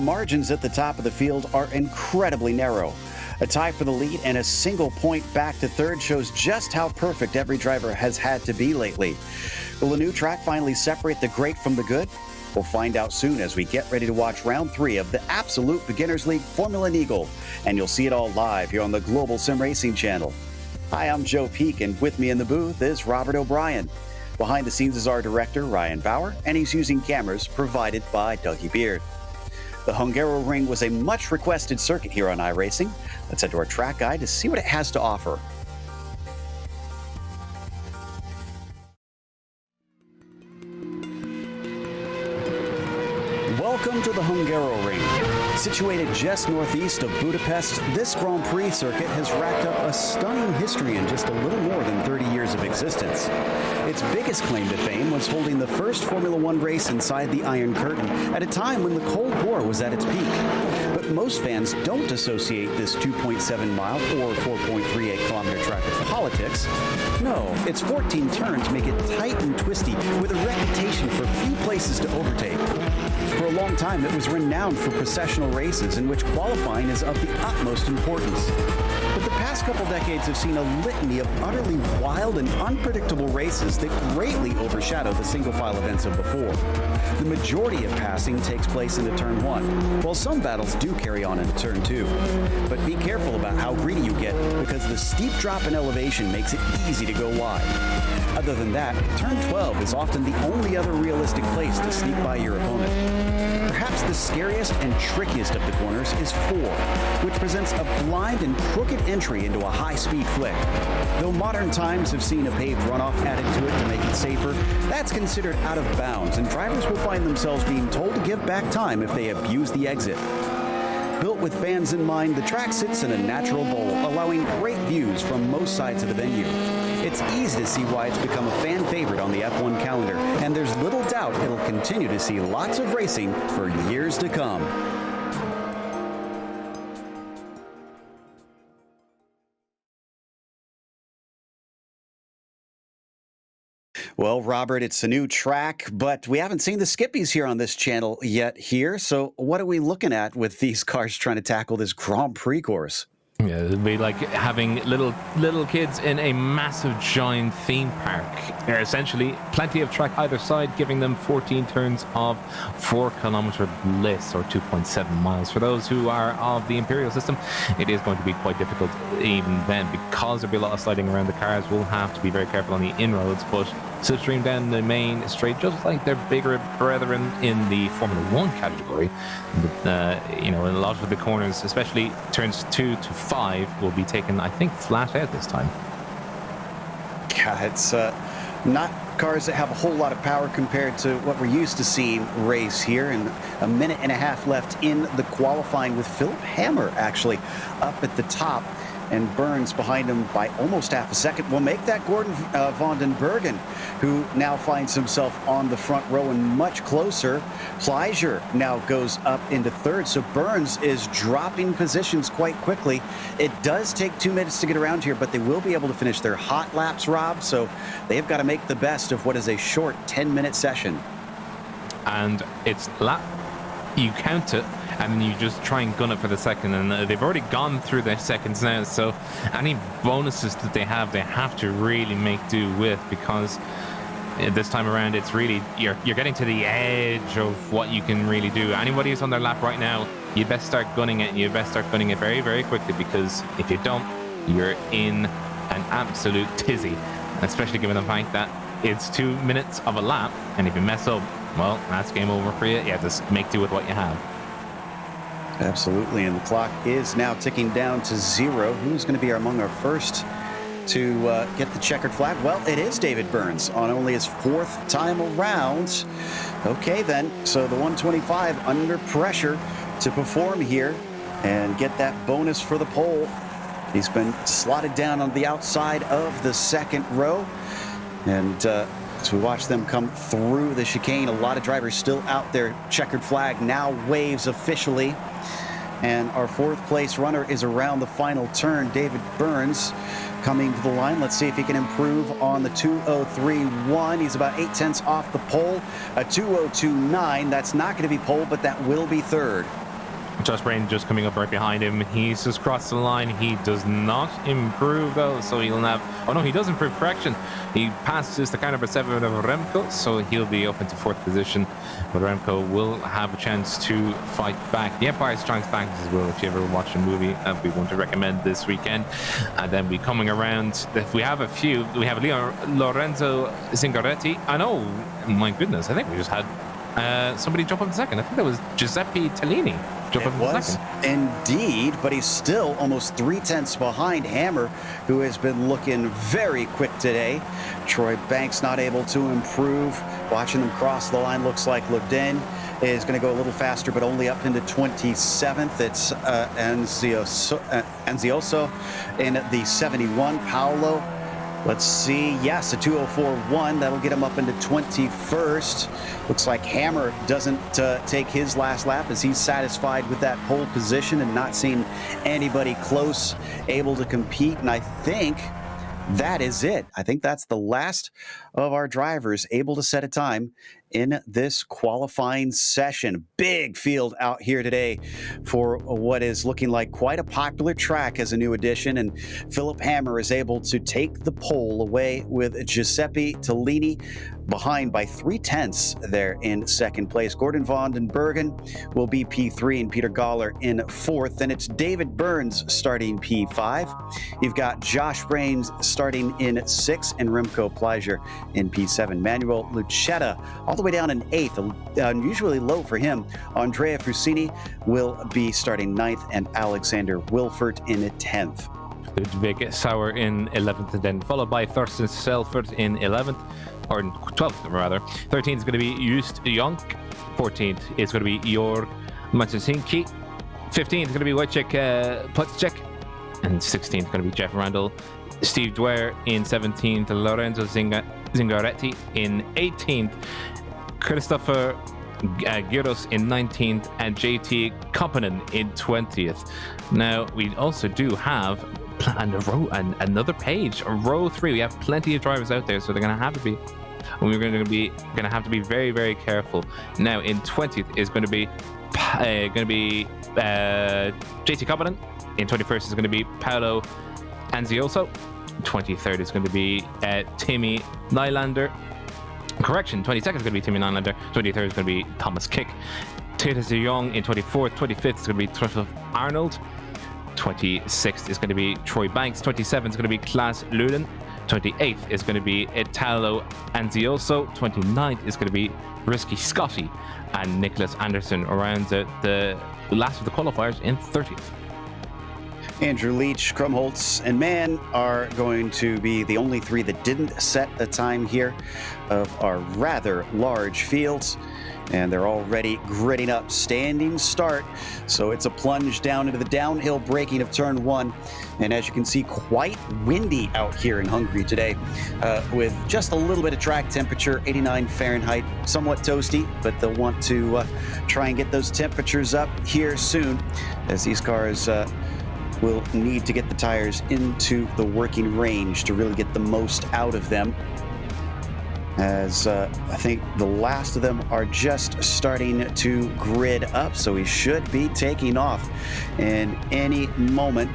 margins at the top of the field are incredibly narrow. A tie for the lead and a single point back to third shows just how perfect every driver has had to be lately. Will a new track finally separate the great from the good? We'll find out soon as we get ready to watch round 3 of the absolute beginners league Formula Neagle, and you'll see it all live here on the Global SimRacing Channel. Hi, I'm Joe Peak, and with me in the booth is Robert O'Brien. Behind the scenes is our director, Ryan Bauer, and he's using cameras provided by Dougie Beard. The Hungaroring was a much requested circuit here on iRacing. Let's head to our track guide to see what it has to offer. Welcome to the Hungaroring. Situated just northeast of Budapest, this Grand Prix circuit has racked up a stunning history in just a little more than 30 years of existence. Its biggest claim to fame was holding the first Formula One race inside the Iron Curtain at a time when the Cold War was at its peak. But most fans don't associate this 2.7-mile or 4.38-kilometer track with politics. No, its 14 turns make it tight and twisty with a reputation for few places to overtake. For a long time, it was renowned for processional races in which qualifying is of the utmost importance. But the past couple decades have seen a litany of utterly wild and unpredictable races that greatly overshadow the single-file events of before. The majority of passing takes place into Turn 1, while some battles do carry on into Turn 2. But be careful about how greedy you get, because the steep drop in elevation makes it easy to go wide. Other than that, Turn 12 is often the only other realistic place to sneak by your opponent. Perhaps the scariest and trickiest of the corners is 4, which presents a blind and crooked entry into a high-speed flick. Though modern times have seen a paved runoff added to it to make it safer, that's considered out of bounds, and drivers will find themselves being told to give back time if they abuse the exit. Built with fans in mind, the track sits in a natural bowl, allowing great views from most sides of the venue. It's easy to see why it's become a fan favorite on the F1 calendar, and there's little doubt it'll continue to see lots of racing for years to come. Well, Robert, it's a new track, but we haven't seen the skippies here on this channel yet here. So what are we looking at with these cars trying to tackle this Grand Prix course? Yeah, it'd be like having little kids in a massive giant theme park. They're essentially plenty of track either side, giving them 14 turns of 4-kilometer bliss, or 2.7 miles. For those who are of the Imperial system, it is going to be quite difficult even then, because there'll be a lot of sliding around. The cars will have to be very careful on the inroads, but slipstream down the main straight, just like their bigger brethren in the Formula One category. You know, in a lot of the corners, especially turns 2 to 5, will be taken, I think, flat out this time. Yeah, it's not cars that have a whole lot of power compared to what we're used to seeing race here. And a minute and a half left in the qualifying, with Philip Hammer actually up at the top, and Burns behind him by almost half a second. Will make that Gordon van den Bergen, who now finds himself on the front row and much closer. Pleasure now goes up into third, so Burns is dropping positions quite quickly. It does take 2 minutes to get around here, but they will be able to finish their hot laps, Rob, so they've got to make the best of what is a short 10-minute session. And it's lap, you count it, and then you just try and gun it for the second, and they've already gone through their seconds now, so any bonuses that they have to really make do with, because this time around it's really, you're getting to the edge of what you can really do. Anybody who's on their lap right now, you best start gunning it, and you best start gunning it very, very quickly, because if you don't, you're in an absolute tizzy, especially given the fact that it's 2 minutes of a lap, and if you mess up, well, that's game over for you. You have to make do with what you have. Absolutely, and the clock is now ticking down to 0. Who's going to be among our first to get the checkered flag? Well, it is David Burns on only his 4th time around. Okay, then, so the 125 under pressure to perform here and get that bonus for the pole. He's been slotted down on the outside of the second row, and as we watch them come through the chicane, a lot of drivers still out there. Checkered flag now waves officially. And our 4th place runner is around the final turn. David Burns coming to the line. Let's see if he can improve on the 2:03.1. He's about 0.8 off the pole. A 2:02.9. That's not going to be pole, but that will be third. Josh Brain just coming up right behind him. He's just crossed the line. He does not improve though, so he'll have... Oh no, he does improve, correction. He passes the car number 7 of Remco, so he'll be up into 4th position. But Remco will have a chance to fight back. The Empire Strikes Back as well, if you ever watch a movie we want to recommend this weekend. And then we coming around, if we have a few, we have Lorenzo Zingaretti. I know, my goodness, I think we just had somebody jump up in second. I think that was Giuseppe Tellini. It was indeed, but he's still almost 3/10 behind Hammer, who has been looking very quick today. Troy Banks not able to improve. Watching them cross the line, looks like Luden is going to go a little faster, but only up into 27th. It's Anzioso in the 71. Paolo, let's see. Yes, a 2:04.1. That'll get him up into 21st. Looks like Hammer doesn't take his last lap, as he's satisfied with that pole position and not seeing anybody close able to compete. And I think that is it. I think that's the last of our drivers able to set a time in this qualifying session. Big field out here today for what is looking like quite a popular track as a new addition, and Philip Hammer is able to take the pole away with Giuseppe Tellini behind by 3/10 there in second place. Gordon Von den Bergen will be P3 and Peter Galler in 4th. And it's David Burns starting P5. You've got Josh Brains starting in 6th and Remco Pleasure in P7. Manuel Lucetta all the way down in 8th, unusually low for him. Andrea Frusini will be starting 9th and Alexander Wilfert in 10th. Ludwig Sauer in 11th, and then followed by Thorsten Selfert in 11th, or 12th rather. 13th is going to be Just Yonk. 14th is going to be Jörg Matusinski. 15th is going to be Wojciech Putzek. And 16th is going to be Jeff Randall. Steve Dwyer in 17th, Lorenzo Zingaretti in 18th, Christopher Giros in 19th, and JT Koppinen in 20th. Now, we also do have another page, row 3. We have plenty of drivers out there, so they're going to have to be... We're going to have to be very, very careful. Now, in 20th is going to be JT Koppinen. In 21st is going to be Paolo Anzioso. 23rd is going to be Timmy Nylander. Correction, 22nd is going to be Timmy Nylander. 23rd is going to be Thomas Kick. Titus de Jong in 24th. 25th is going to be Trussell Arnold. 26th is going to be Troy Banks. 27th is going to be Klaas Luden. 28th is going to be Italo Anzioso. 29th is going to be Risky Scotty. And Nicholas Anderson around the last of the qualifiers in 30th. Andrew Leach, Krumholtz, and Mann are going to be the only 3 that didn't set a time here of our rather large fields. And they're already gritting up. Standing start. So it's a plunge down into the downhill braking of turn 1. And as you can see, quite windy out here in Hungary today, with just a little bit of track temperature, 89 Fahrenheit, somewhat toasty, but they'll want to try and get those temperatures up here soon, as these cars will need to get the tires into the working range to really get the most out of them. As I think the last of them are just starting to grid up, so we should be taking off in any moment.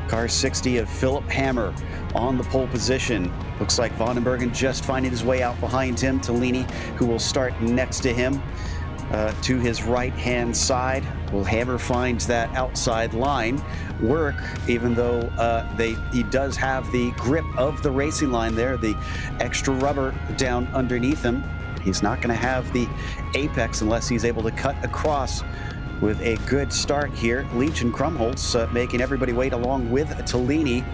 Car 60 of Philip Hammer on the pole position. Looks like Von den Bergen just finding his way out behind him. Tellini, who will start next to him. To his right-hand side. Will Hammer finds that outside line work, even though he does have the grip of the racing line there, the extra rubber down underneath him. He's not going to have the apex unless he's able to cut across with a good start here. Leach and Krumholtz making everybody wait along with Tellini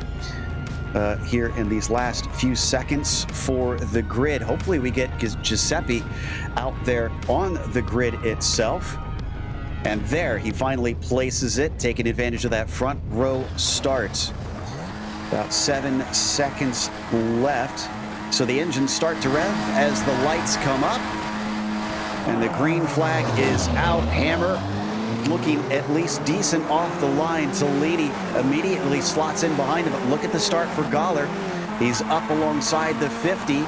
here in these last few seconds for the grid. Hopefully we get Giuseppe out there on the grid itself. And there he finally places it, taking advantage of that front row start. About 7 seconds left. So the engines start to rev as the lights come up. And the green flag is out. Hammer looking at least decent off the line. Tellini immediately slots in behind him. But look at the start for Galler. He's up alongside the 50.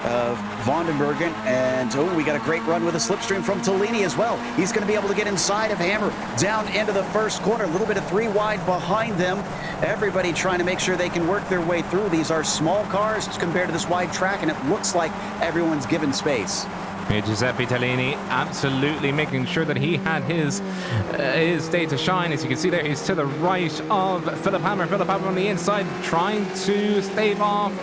of Vandenbergen. And, we got a great run with a slipstream from Tellini as well. He's going to be able to get inside of Hammer down into the first corner. A little bit of 3 wide behind them. Everybody trying to make sure they can work their way through. These are small cars compared to this wide track, and it looks like everyone's given space. Giuseppe Tellini absolutely making sure that he had his day to shine. As you can see there, he's to the right of Philip Hammer. Philip Hammer on the inside trying to stave off.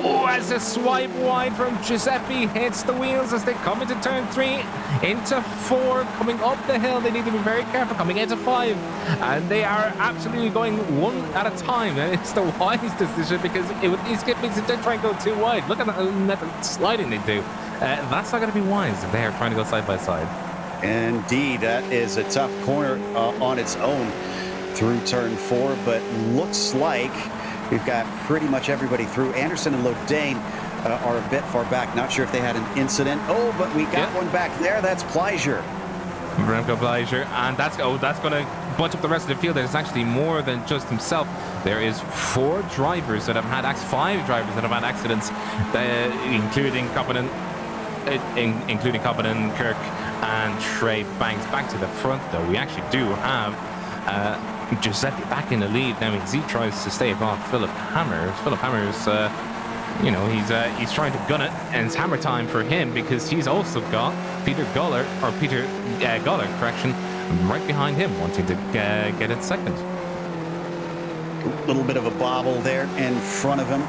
Oh, as a swipe wide from Giuseppe hits the wheels as they come into turn 3, into 4, coming up the hill. They need to be very careful coming into 5, and they are absolutely going one at a time. And it's the wise decision because it skip means they try and go too wide. Look at that sliding they do. That's not going to be wise if they are trying to go side by side. Indeed, that is a tough corner on its own through turn 4, but looks like we've got pretty much everybody through. Anderson and Lodane are a bit far back. Not sure if they had an incident. Oh, but we got one back there. That's Pleisure. Remco Pleisure, and that's going to bunch up the rest of the field. There's actually more than just himself. There is 4 drivers that have had 5 drivers that have had accidents, including Coppinen, Kirk, and Trey Banks. Back to the front, though, we actually do have Giuseppe back in the lead now as he tries to stave off Philip Hammer. Philip Hammer's, he's trying to gun it, and it's hammer time for him because he's also got Peter Guller, right behind him, wanting to get it second. A little bit of a bobble there in front of him.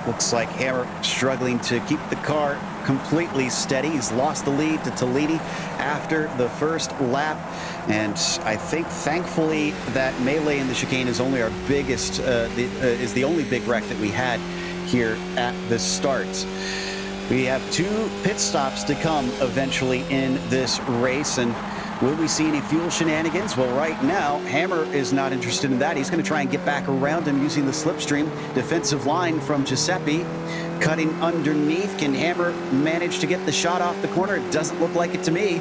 Looks like Hammer struggling to keep the car completely steady. He's lost the lead to Tellini after the first lap. And I think, thankfully, that melee in the chicane is only our biggest, is the only big wreck that we had here at the start. We have 2 pit stops to come eventually in this race. And will we see any fuel shenanigans? Well, right now, Hammer is not interested in that. He's going to try and get back around him using the slipstream. Defensive line from Giuseppe cutting underneath. Can Hammer manage to get the shot off the corner? It doesn't look like it to me.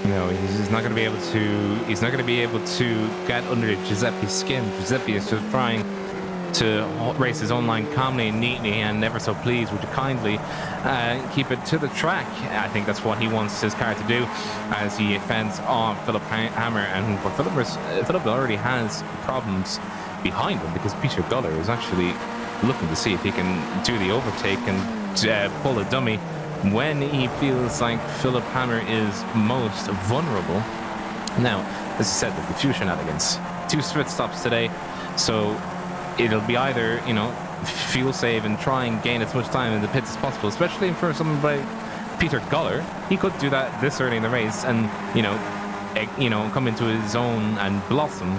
No, he's not going to be able to. He's not going to be able to get under Giuseppe's skin. Giuseppe is just trying to race his own line calmly and neatly, and never so pleased would you kindly keep it to the track. I think that's what he wants his car to do as he fends on Philip Hammer, and Philip already has problems behind him because Peter Guller is actually looking to see if he can do the overtake and pull a dummy when he feels like Philip Hammer is most vulnerable. Now, as I said, the few shenanigans. 2 pit stops today, so it'll be either, fuel save and try and gain as much time in the pits as possible, especially for someone like Peter Guller. He could do that this early in the race and, come into his own and blossom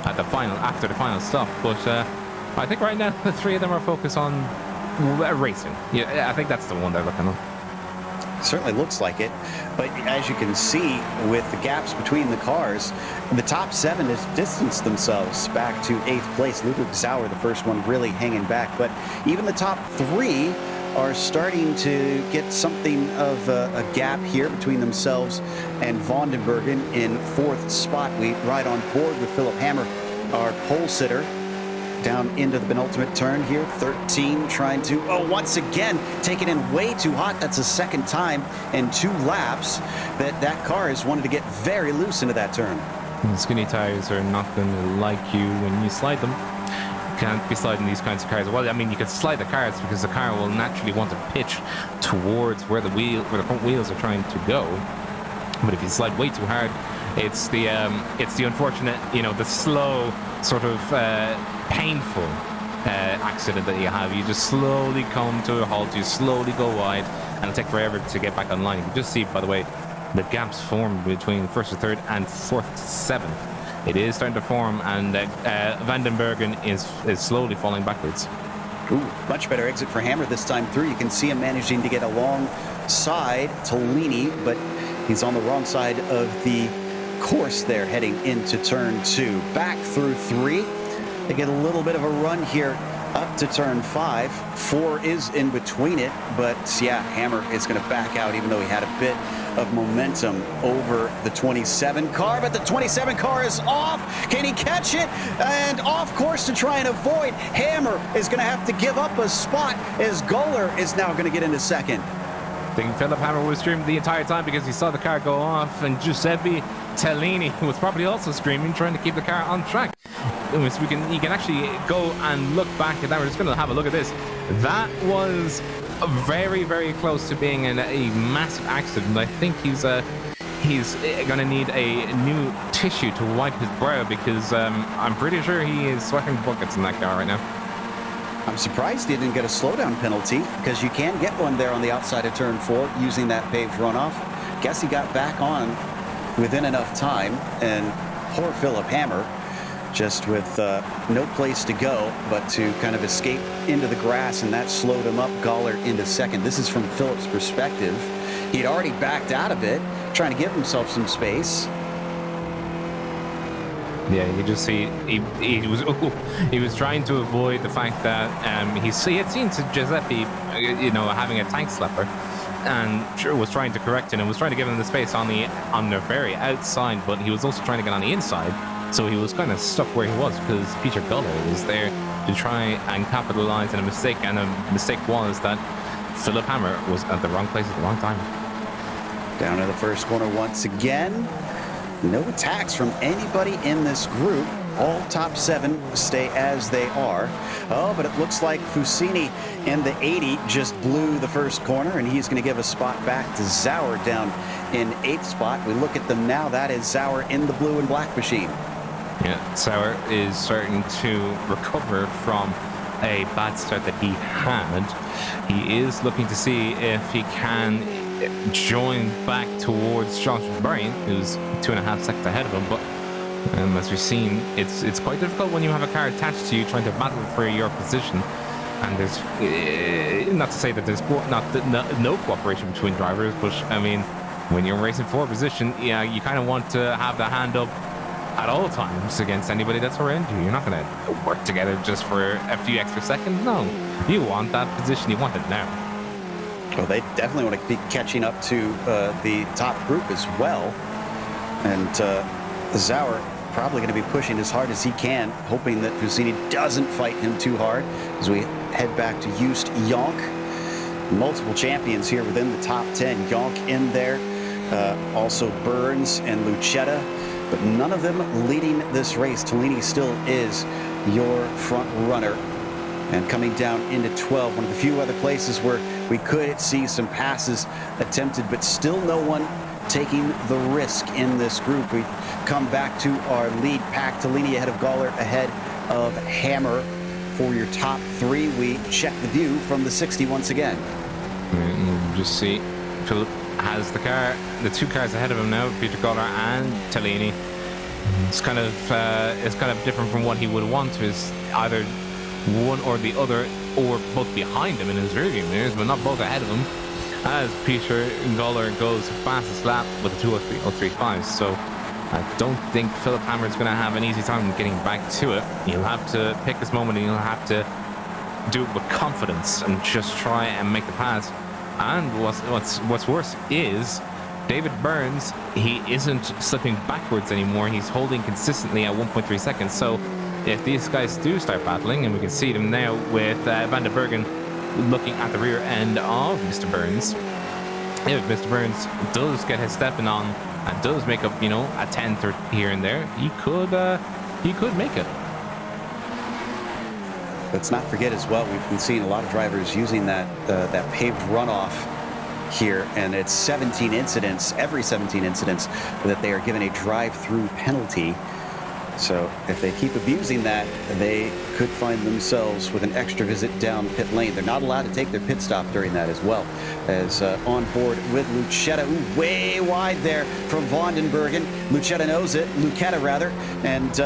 at the after the final stop. But I think right now the 3 of them are focused on racing. Yeah, I think that's the one they're looking on. Certainly looks like it, but as you can see with the gaps between the cars, the top 7 has distanced themselves back to 8th place. Yonk and Zauer, the first one, really hanging back, but even the top 3 are starting to get something of a gap here between themselves and Vandenbergen in 4th spot. We ride on board with Philip Hammer, our pole sitter, down into the penultimate turn here. 13 trying to, once again, take it in way too hot. That's the second time in 2 laps that car has wanted to get very loose into that turn. Skinny tires are not going to like you when you slide them. You can't be sliding these kinds of cars. Well, I mean, you can slide the cars because the car will naturally want to pitch towards where the front wheels are trying to go. But if you slide way too hard, it's the unfortunate, the slow sort of painful accident that you have. You just slowly come to a halt, you slowly go wide, and it'll take forever to get back online. You can just see, by the way, the gaps formed between 1st to 3rd and 4th to 7th. It is starting to form, and Vandenbergen is slowly falling backwards. Ooh, much better exit for Hammer this time through. You can see him managing to get alongside Tellini, but he's on the wrong side of the course there heading into turn 2. Back through 3. They get a little bit of a run here up to turn 5. 4 is in between it, but yeah, Hammer is going to back out even though he had a bit of momentum over the 27 car, but the 27 car is off. Can he catch it? And off course to try and avoid. Hammer is going to have to give up a spot as Goller is now going to get into second. I think Philip Hammer was screaming the entire time because he saw the car go off, and Giuseppe Tellini was probably also screaming, trying to keep the car on track. You can actually go and look back at that. We're just going to have a look at this. That was very, very close to being a massive accident. I think he's going to need a new tissue to wipe his brow, because I'm pretty sure he is sweating buckets in that car right now. I'm surprised he didn't get a slowdown penalty, because you can get one there on the outside of turn 4 using that paved runoff. Guess he got back on within enough time, and poor Philip Hammer, just with no place to go but to kind of escape into the grass, and that slowed him up. Goller into second. This is from Philip's perspective. He'd already backed out of it, trying to give himself some space. Yeah, you just see he was trying to avoid the fact that he had seen Giuseppe, having a tank slapper, and sure was trying to correct it and was trying to give him the space on the very outside, but he was also trying to get on the inside. So he was kind of stuck where he was because Peter Goller was there to try and capitalize on a mistake, and the mistake was that Philip Hammer was at the wrong place at the wrong time. Down to the first corner once again. No attacks from anybody in this group. All top 7 stay as they are. Oh, but it looks like Fusini in the 80 just blew the first corner, and he's going to give a spot back to Zauer down in 8th spot. We look at them now. That is Zauer in the blue and black machine. Yeah, Zauer is starting to recover from a bad start that he had. He is looking to see if he can join back towards Jonathan Bryan, who's 2.5 seconds ahead of him, but as we've seen, it's quite difficult when you have a car attached to you trying to battle for your position. And there's not to say that there's no cooperation between drivers, but I mean, when you're racing for a position, yeah, you kind of want to have the hand up at all times against anybody that's around you. You're not going to work together just for a few extra seconds. No, you want that position. You want it now. Well, they definitely want to be catching up to the top group as well. And Zauer probably going to be pushing as hard as he can, hoping that Fusini doesn't fight him too hard as we head back to Just Yonk. Multiple champions here within the top 10. Yonk in there, also Burns and Lucetta, but none of them leading this race. Tellini still is your front runner. And coming down into 12, one of the few other places where we could see some passes attempted, but still no one taking the risk in this group. We come back to our lead pack. Tellini ahead of Goller, ahead of Hammer. For your top 3, we check the view from the 60 once again. You just see Philip has the car, the 2 cars ahead of him now, Peter Goller and Tellini. It's kind of different from what he would want to, is either one or the other, or both behind him in his rearview mirrors, but not both ahead of him, as Peter Goller goes fastest lap with a 2:03.35. So I don't think Philip Hammer is going to have an easy time getting back to it. He'll have to pick this moment, and he'll have to do it with confidence and just try and make the pass. And what's worse is David Burns, he isn't slipping backwards anymore. He's holding consistently at 1.3 seconds. So if these guys do start battling, and we can see them now with Van der Bergen looking at the rear end of Mr. Burns. If Mr. Burns does get his stepping on and does make up, a tenth or here and there, he could make it. Let's not forget as well, we've been seeing a lot of drivers using that paved runoff here, and it's 17 incidents, every 17 incidents, that they are given a drive-through penalty. So if they keep abusing that, they could find themselves with an extra visit down pit lane. They're not allowed to take their pit stop during that as well. As on board with Lucetta, way wide there from Vandenbergen. Lucetta knows it, Lucetta rather, and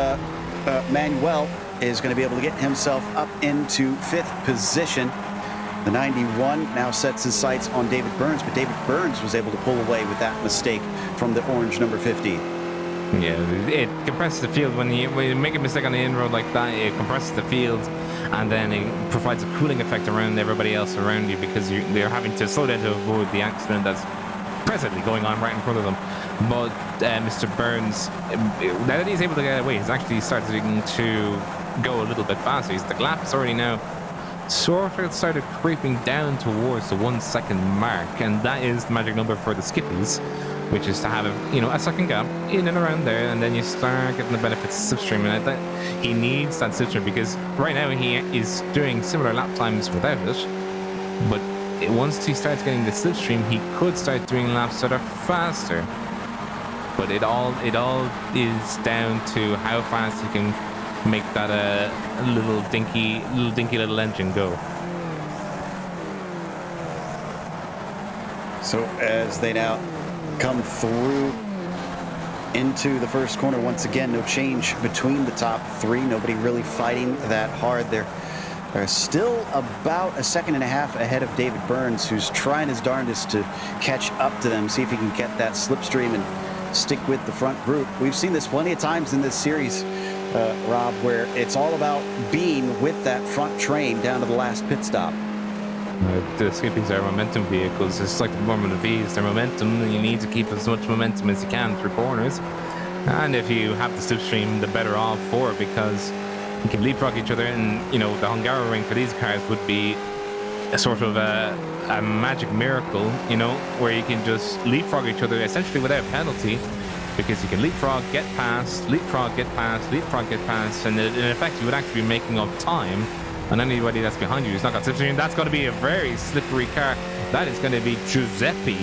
Manuel is going to be able to get himself up into 5th position. The 91 now sets his sights on David Burns, but David Burns was able to pull away with that mistake from the orange number 50. Yeah, it compresses the field. When you make a mistake on the in-road like that, it compresses the field, and then it provides a cooling effect around everybody else around you, because they're having to slow down to avoid the accident that's presently going on right in front of them. But Mr. Burns, now that he's able to get away, he's actually starting to go a little bit faster. The lap is already now sort of started creeping down towards the 1 second mark, and that is the magic number for the skippies, which is to have a second gap in and around there, and then you start getting the benefits of slipstream. And that he needs that slipstream, because right now he is doing similar lap times without it, but once he starts getting the slipstream, he could start doing laps that are faster. But it all is down to how fast he can make that little dinky little engine go. So as they now come through into the first corner, once again, no change between the top three. Nobody really fighting that hard. They're still about 1.5 seconds ahead of David Burns, who's trying his darndest to catch up to them, see if he can get that slipstream and stick with the front group. We've seen this plenty of times in this series, Rob, where it's all about being with that front train down to the last pit stop. The skippies are momentum vehicles. It's like the Formula V's. They're momentum, and you need to keep as much momentum as you can through corners. And if you have the slipstream, the better off for it, because you can leapfrog each other. And the Hungaroring for these cars would be a sort of a magic miracle, where you can just leapfrog each other essentially without penalty, because you can leapfrog, get past, leapfrog, get past, leapfrog, get past, and in effect you would actually be making up time on anybody that's behind you who's not got slipstream. That's going to be a very slippery car. That is going to be Giuseppe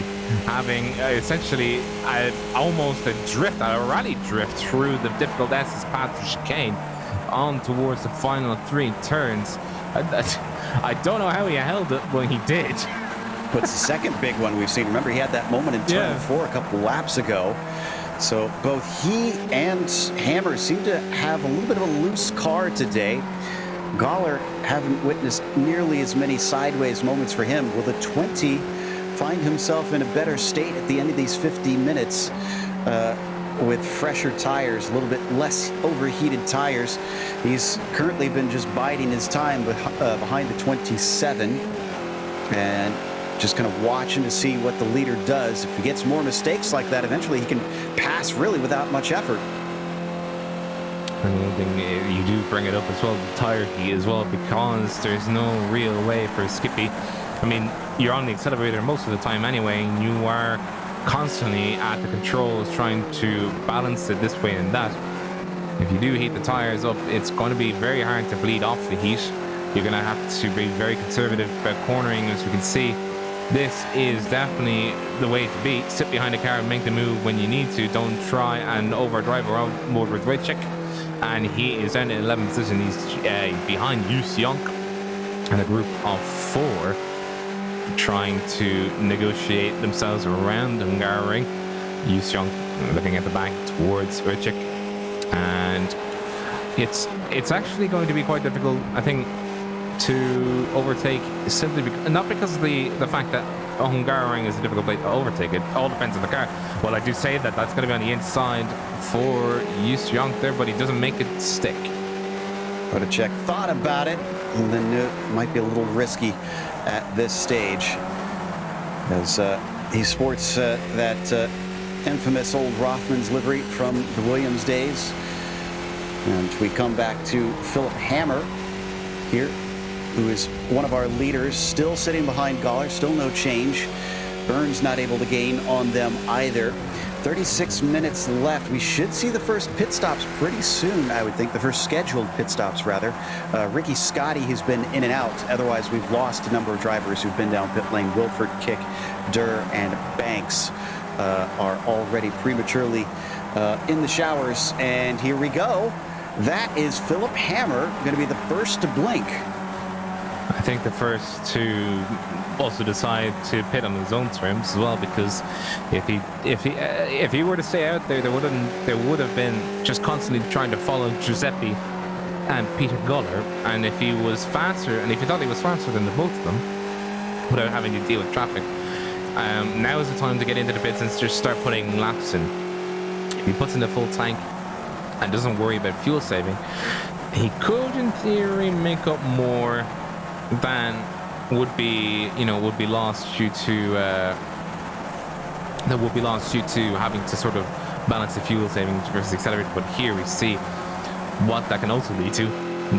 having essentially almost a drift, a rally drift through the difficult S's path to chicane on towards the final 3 turns. I don't know how he held it, but he did. But it's the second big one we've seen. Remember, he had that moment in turn 4 a couple laps ago. So both he and Hammer seem to have a little bit of a loose car today. Zauer haven't witnessed nearly as many sideways moments for him. Will the 20 find himself in a better state at the end of these 50 minutes with fresher tires, a little bit less overheated tires? He's currently been just biding his time behind the 27 and just kind of watching to see what the leader does. If he gets more mistakes like that, eventually he can pass really without much effort. And one thing you do bring it up as well, the tire heat as well, because there's no real way for Skippy. I mean, you're on the accelerator most of the time anyway, and you are constantly at the controls trying to balance it this way and that. If you do heat the tires up, it's going to be very hard to bleed off the heat. You're going to have to be very conservative about cornering. As we can see, this is definitely the way to be. Sit behind the car and make the move when you need to. Don't try and overdrive or outboard with Wojciech. And he is down in 11th position. He's behind Yonk and a group of 4 trying to negotiate themselves around Hungaroring. Yonk looking at the back towards Wojciech. And it's actually going to be quite difficult, I think, to overtake, simply not because of the fact that Hungaroring is a difficult place to overtake. It all depends on the car. Well, I do say that that's going to be on the inside for Yonk there, but he doesn't make it stick. Wojciech thought about it, and then knew it might be a little risky at this stage, as he sports that infamous old Rothmans livery from the Williams days. And we come back to Philip Hammer here, who is one of our leaders, still sitting behind Zauer, still no change. Burns not able to gain on them either. 36 minutes left. We should see the first pit stops pretty soon, I would think. The first scheduled pit stops, rather. Ricky Scotty has been in and out. Otherwise, we've lost a number of drivers who've been down pit lane. Wilford, Kick, Durr, and Banks are already prematurely in the showers. And here we go. That is Philip Hammer, going to be the first to blink. I think the first to also decide to pit on his own terms as well, because if he were to stay out there, there would have been just constantly trying to follow Giuseppe and Peter Guller, and if he was faster, and if he thought he was faster than the both of them, without having to deal with traffic, now is the time to get into the pits and just start putting laps in. If he puts in the full tank and doesn't worry about fuel saving, he could, in theory, make up more than would be lost due to that would be lost due to having to sort of balance the fuel saving versus accelerator. But here we see what that can also lead to.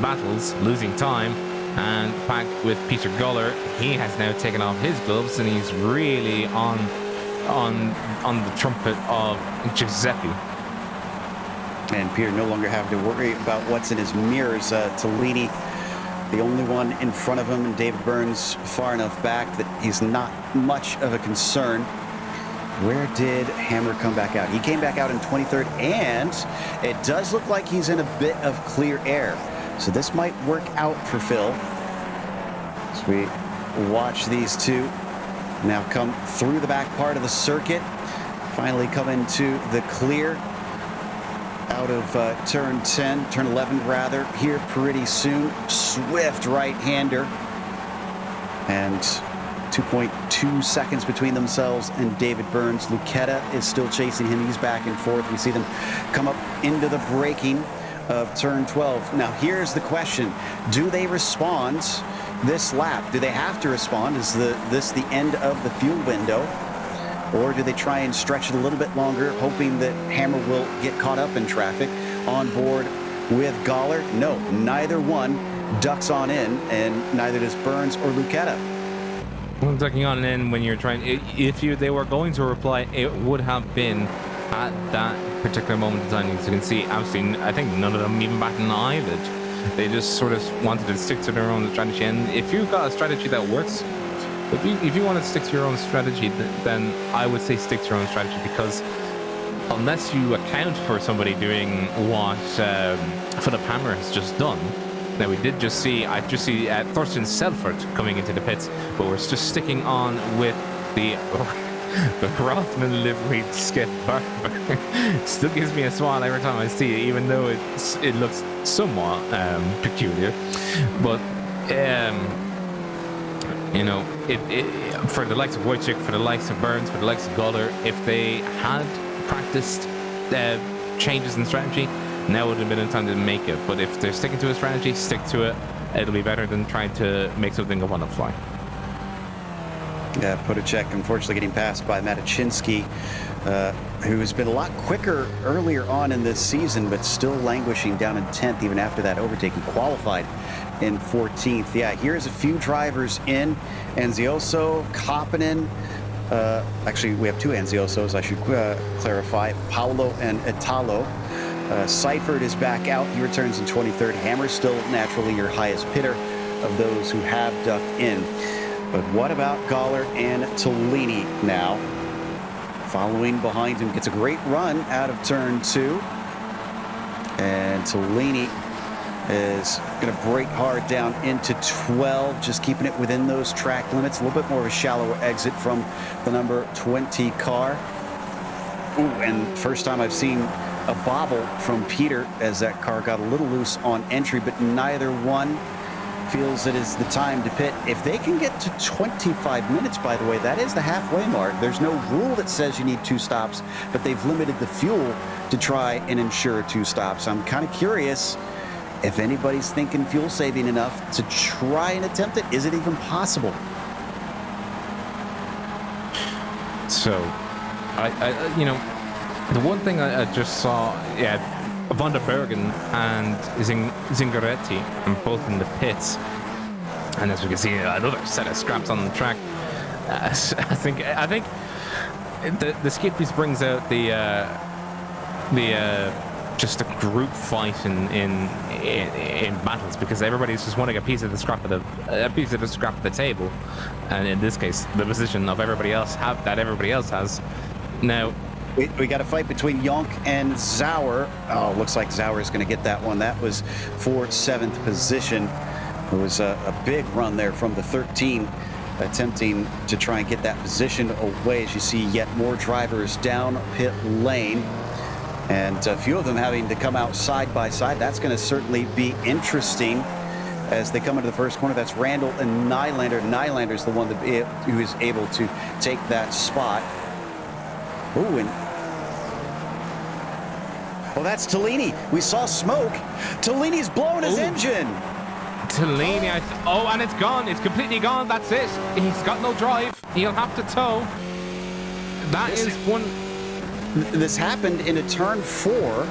Battles, losing time, and back with Peter Goller. He has now taken off his gloves and he's really on the trumpet of Giuseppe. And Peter no longer having to worry about what's in his mirrors. Tellini, the only one in front of him, and David Burns far enough back that he's not much of a concern. Where did Hammer come back out? He came back out in 23rd, and it does look like he's in a bit of clear air. So this might work out for Phil. As we watch these two now come through the back part of the circuit, finally come into the clear out of turn 10, turn 11 rather, here pretty soon. Swift right-hander, and 2.2 seconds between themselves and David Burns. Lucchetta is still chasing him. He's back and forth. We see them come up into the braking of turn 12. Now here's the question. Do they respond this lap? Do they have to respond? Is this the end of the fuel window? Or do they try and stretch it a little bit longer, hoping that Hammer will get caught up in traffic? On board with Goller? No, neither one ducks on in, and neither does Burns or Lucchetta. Well, ducking on in when you're trying, if they were going to reply, it would have been at that particular moment in time. As you can see, absolutely, I think none of them even batted an eyelid. They just sort of wanted to stick to their own strategy. And if you've got a strategy that works, if you want to stick to your own strategy, then I would say stick to your own strategy, because unless you account for somebody doing what Philip Hammer has just done. Now we did just see, Thorsten Selfert coming into the pits, but we're just sticking on with the Rothman liveried Skip Barber. Still gives me a smile every time I see it, even though it looks somewhat peculiar. But you know, for the likes of Wojcik, for the likes of Burns, for the likes of Goller, if they had practiced changes in strategy, now would have been a time to make it. But if they're sticking to a strategy, stick to it. It'll be better than trying to make something up on the fly. Yeah, Podacek unfortunately getting passed by Maticzynski, who's been a lot quicker earlier on in this season, but still languishing down in 10th even after that overtake. He qualified in 14th. Yeah, here's a few drivers in. Anzioso, Koppinen. Actually, we have two Anziosos, I should clarify. Paolo and Italo. Seifert is back out. He returns in 23rd. Hammer's still naturally your highest pitter of those who have ducked in. But what about Goller and Tellini now? Following behind him, gets a great run out of turn 2. And Tellini is going to brake hard down into 12, just keeping it within those track limits. A little bit more of a shallower exit from the number 20 car. Ooh, and first time I've seen a bobble from Peter as that car got a little loose on entry, but neither one feels it is the time to pit. If they can get to 25 minutes, by the way, that is the halfway mark. There's no rule that says you need 2 stops, but they've limited the fuel to try and ensure 2 stops. I'm kind of curious if anybody's thinking fuel saving enough to try and attempt it. Is it even possible? So, you know, the one thing I just saw, Van der Bergen and Zingaretti are both in the pits. And as we can see, another set of scraps on the track. I think the skip piece brings out just a group fight in battles, because everybody's just wanting a piece of the scrap of the table, and in this case, the position of everybody else everybody else has. Now, we got a fight between Yonk and Zauer. Oh, looks like Zauer is going to get that one. That was for 7th position. It was a big run there from the 13, attempting to try and get that position away, as you see yet more drivers down pit lane. And a few of them having to come out side by side. That's going to certainly be interesting as they come into the first corner. That's Randall and Nylander. Nylander's the one who is able to take that spot. Ooh, and that's Tellini. We saw smoke. Tellini's blowing his engine. Tellini, and it's gone. It's completely gone. That's it. He's got no drive. He'll have to tow. That is one. This happened in a turn 4.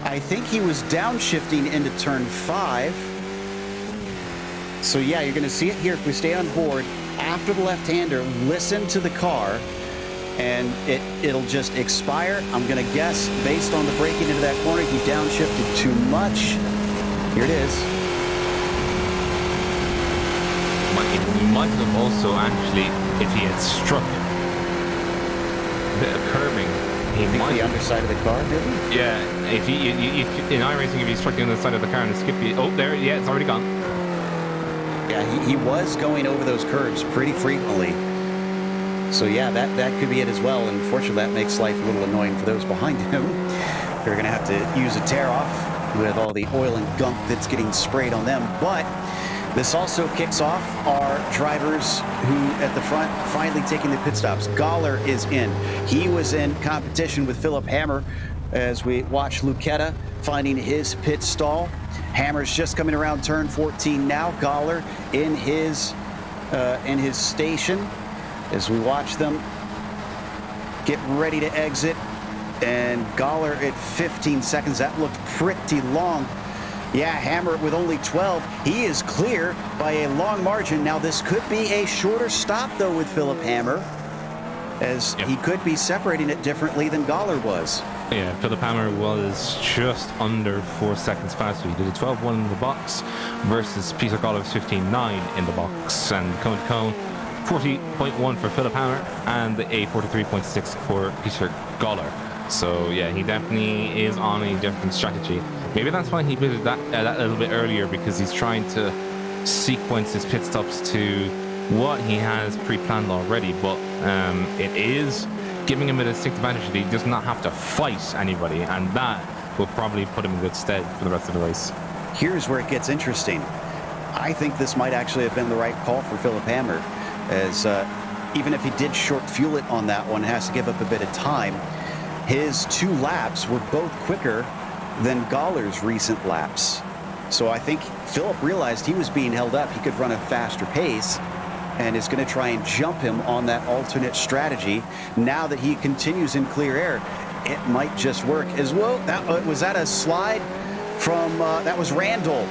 I think he was downshifting into turn 5. So yeah, you're going to see it here if we stay on board. After the left-hander, listen to the car, and it'll just expire. I'm going to guess, based on the braking into that corner, he downshifted too much. Here it is. He might have also actually, if he had struck a bit of curbing, he might the underside of the car, maybe? Yeah, if in iRacing, if he struck the underside of the car and skipped the, oh, there, yeah, it's already gone. Yeah, he was going over those curbs pretty frequently. So yeah, that could be it as well. And unfortunately, that makes life a little annoying for those behind him. They're going to have to use a tear-off with all the oil and gunk that's getting sprayed on them. But this also kicks off our drivers who at the front finally taking the pit stops. Gawler is in. He was in competition with Philip Hammer as we watch Lucchetta finding his pit stall. Hammer's just coming around turn 14 now. Gawler in his station as we watch them get ready to exit. And Gawler at 15 seconds. That looked pretty long. Yeah, Hammer with only 12. He is clear by a long margin. Now, this could be a shorter stop, though, with Philip Hammer, as he could be separating it differently than Gawler was. Yeah, Philip Hammer was just under 4 seconds faster. He did a 12.1 in the box versus Peter Gawler's 15.9 in the box. And cone to cone, 40.1 for Philip Hammer and a 43.6 for Peter Gawler. So, yeah, he definitely is on a different strategy. Maybe that's why he pitted that a little bit earlier, because he's trying to sequence his pit stops to what he has pre-planned already. But it is giving him a distinct advantage that he does not have to fight anybody, and that will probably put him in good stead for the rest of the race. Here's where it gets interesting. I think this might actually have been the right call for Philip Hammer, as even if he did short fuel it on that one, has to give up a bit of time. His 2 laps were both quicker than Gawler's recent laps. So I think Philip realized he was being held up. He could run a faster pace and is going to try and jump him on that alternate strategy. Now that he continues in clear air, it might just work as well. Was that a slide from, that was Randall.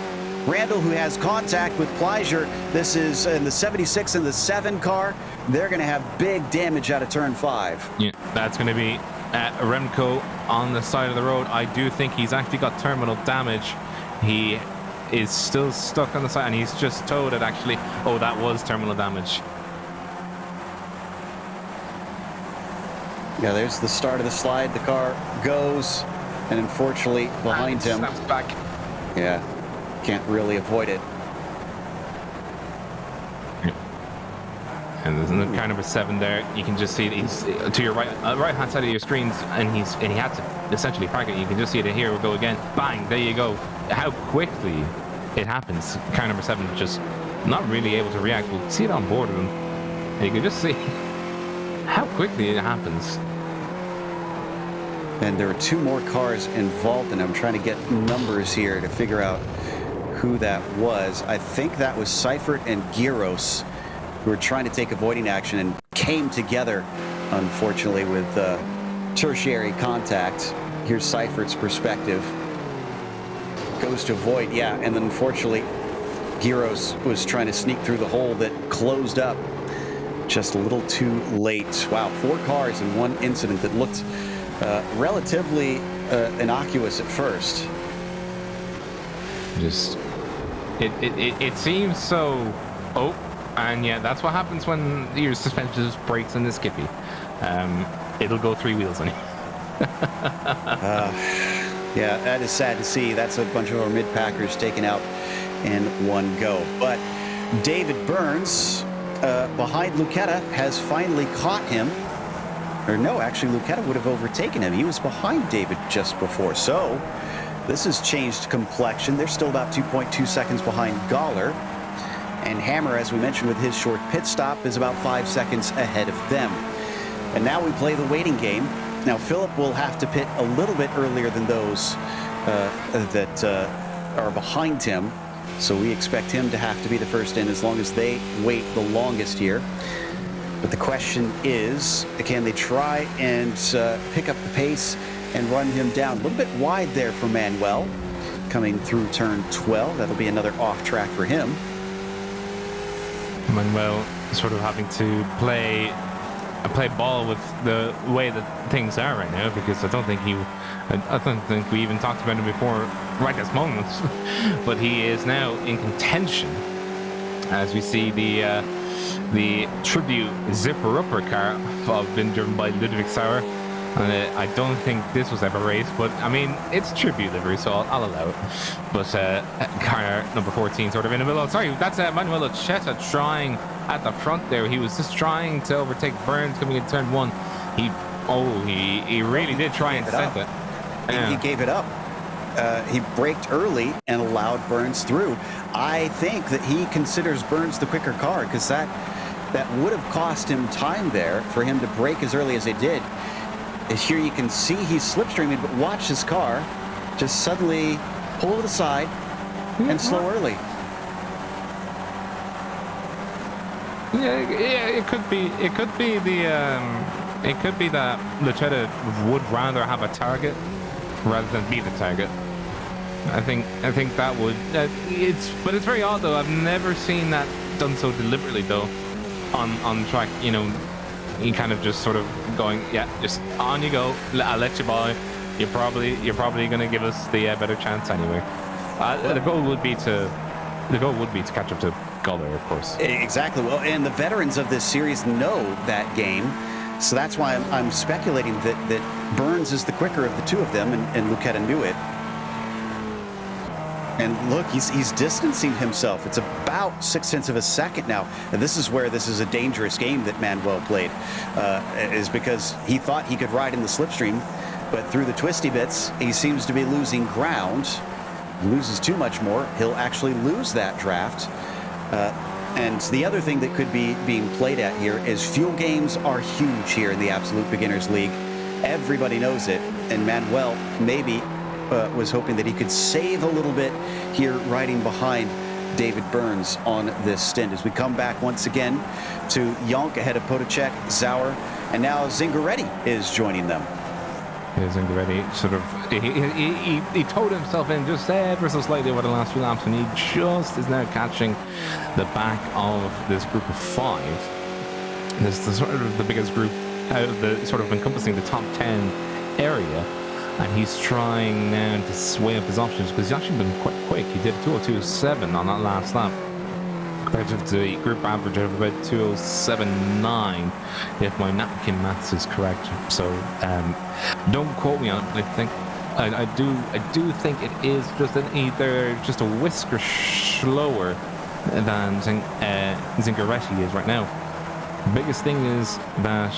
Randall, who has contact with Pleasure. This is in the 76 and the 7 car. They're going to have big damage out of turn 5. Yeah, that's going to be at Remco on the side of the road. I do think he's actually got terminal damage. He is still stuck on the side, and he's just towed it actually. Oh, that was terminal damage. Yeah, there's the start of the slide. The car goes, and unfortunately behind him. Snaps back. Yeah, can't really avoid it. And there's another kind of a 7 there. You can just see he's to your right hand side of your screens, and he had to essentially park it. You can just see it here. We go again. Bang! There you go. How quickly it happens. Car number 7 just not really able to react. We'll see it on board of him, and you can just see how quickly it happens. And there are 2 more cars involved, and I'm trying to get numbers here to figure out who that was. I think that was Seifert and Gyros, who were trying to take avoiding action and came together, unfortunately, with tertiary contact. Here's Seifert's perspective. Goes to avoid, yeah, and then unfortunately, Gyros was trying to sneak through the hole that closed up just a little too late. Wow, 4 cars in one incident that looked relatively innocuous at first. Just, it seems so. Oh. And yeah, that's what happens when your suspension just breaks in the Skippy. It'll go 3 wheels on you. Yeah, that is sad to see. That's a bunch of our mid-packers taken out in one go. But David Burns, behind Lucchetta, has finally caught him. Or no, actually, Lucchetta would have overtaken him. He was behind David just before. So this has changed complexion. They're still about 2.2 seconds behind Gawler. And Hammer, as we mentioned with his short pit stop, is about 5 seconds ahead of them. And now we play the waiting game. Now, Philip will have to pit a little bit earlier than those that are behind him. So we expect him to have to be the first in as long as they wait the longest here. But the question is, can they try and pick up the pace and run him down? A little bit wide there for Manuel, coming through turn 12. That'll be another off track for him. Manuel sort of having to play ball with the way that things are right now, because I don't think we even talked about him before right this moment. But he is now in contention as we see the tribute zipper-upper car been driven by Ludwig Zauer. And I don't think this was ever raced, but I mean, it's tribute livery, so I'll allow it. But car number 14 sort of in the middle. Sorry, that's Manuel Cheta trying at the front there. He was just trying to overtake Burns coming in turn 1. He really did try and set it. He gave it up. He braked early and allowed Burns through. I think that he considers Burns the quicker car, because that would have cost him time there for him to brake as early as he did. Here you can see he's slipstreaming, but watch his car just suddenly pull to the side and slow early. Yeah, it could be that Lucetta would rather have a target rather than be the target. I think that would. But it's very odd though. I've never seen that done so deliberately though, on track. You know, you kind of just sort of going, yeah, just on you go. I'll let you by. You're probably going to give us the better chance anyway. The goal would be to catch up to Guller, of course. Exactly. Well, and the veterans of this series know that game, so that's why I'm speculating that Burns is the quicker of the two of them, and Lucetta knew it. And look, he's distancing himself. It's about 0.6 of a second now. And this is where this is a dangerous game that Manuel played, is because he thought he could ride in the slipstream, but through the twisty bits, he seems to be losing ground. Loses too much more, he'll actually lose that draft. And the other thing that could be being played at here is fuel games are huge here in the Absolute Beginners League. Everybody knows it, and Manuel maybe was hoping that he could save a little bit here riding behind David Burns on this stint. As we come back once again to Yonk ahead of Potacek, Zauer, and now Zingaretti is joining them. Zingaretti sort of he towed himself in just ever so slightly over the last few laps, and he just is now catching the back of this group of 5. This is sort of the biggest group out of the sort of encompassing the top 10 area. And he's trying now to sway up his options, because he's actually been quite quick. He did 2:02.7 on that last lap, compared to the group average of about 2:07.9, if my napkin maths is correct. So don't quote me on it. I do think it is just either just a whisker slower than Zingaretti is right now. The biggest thing is that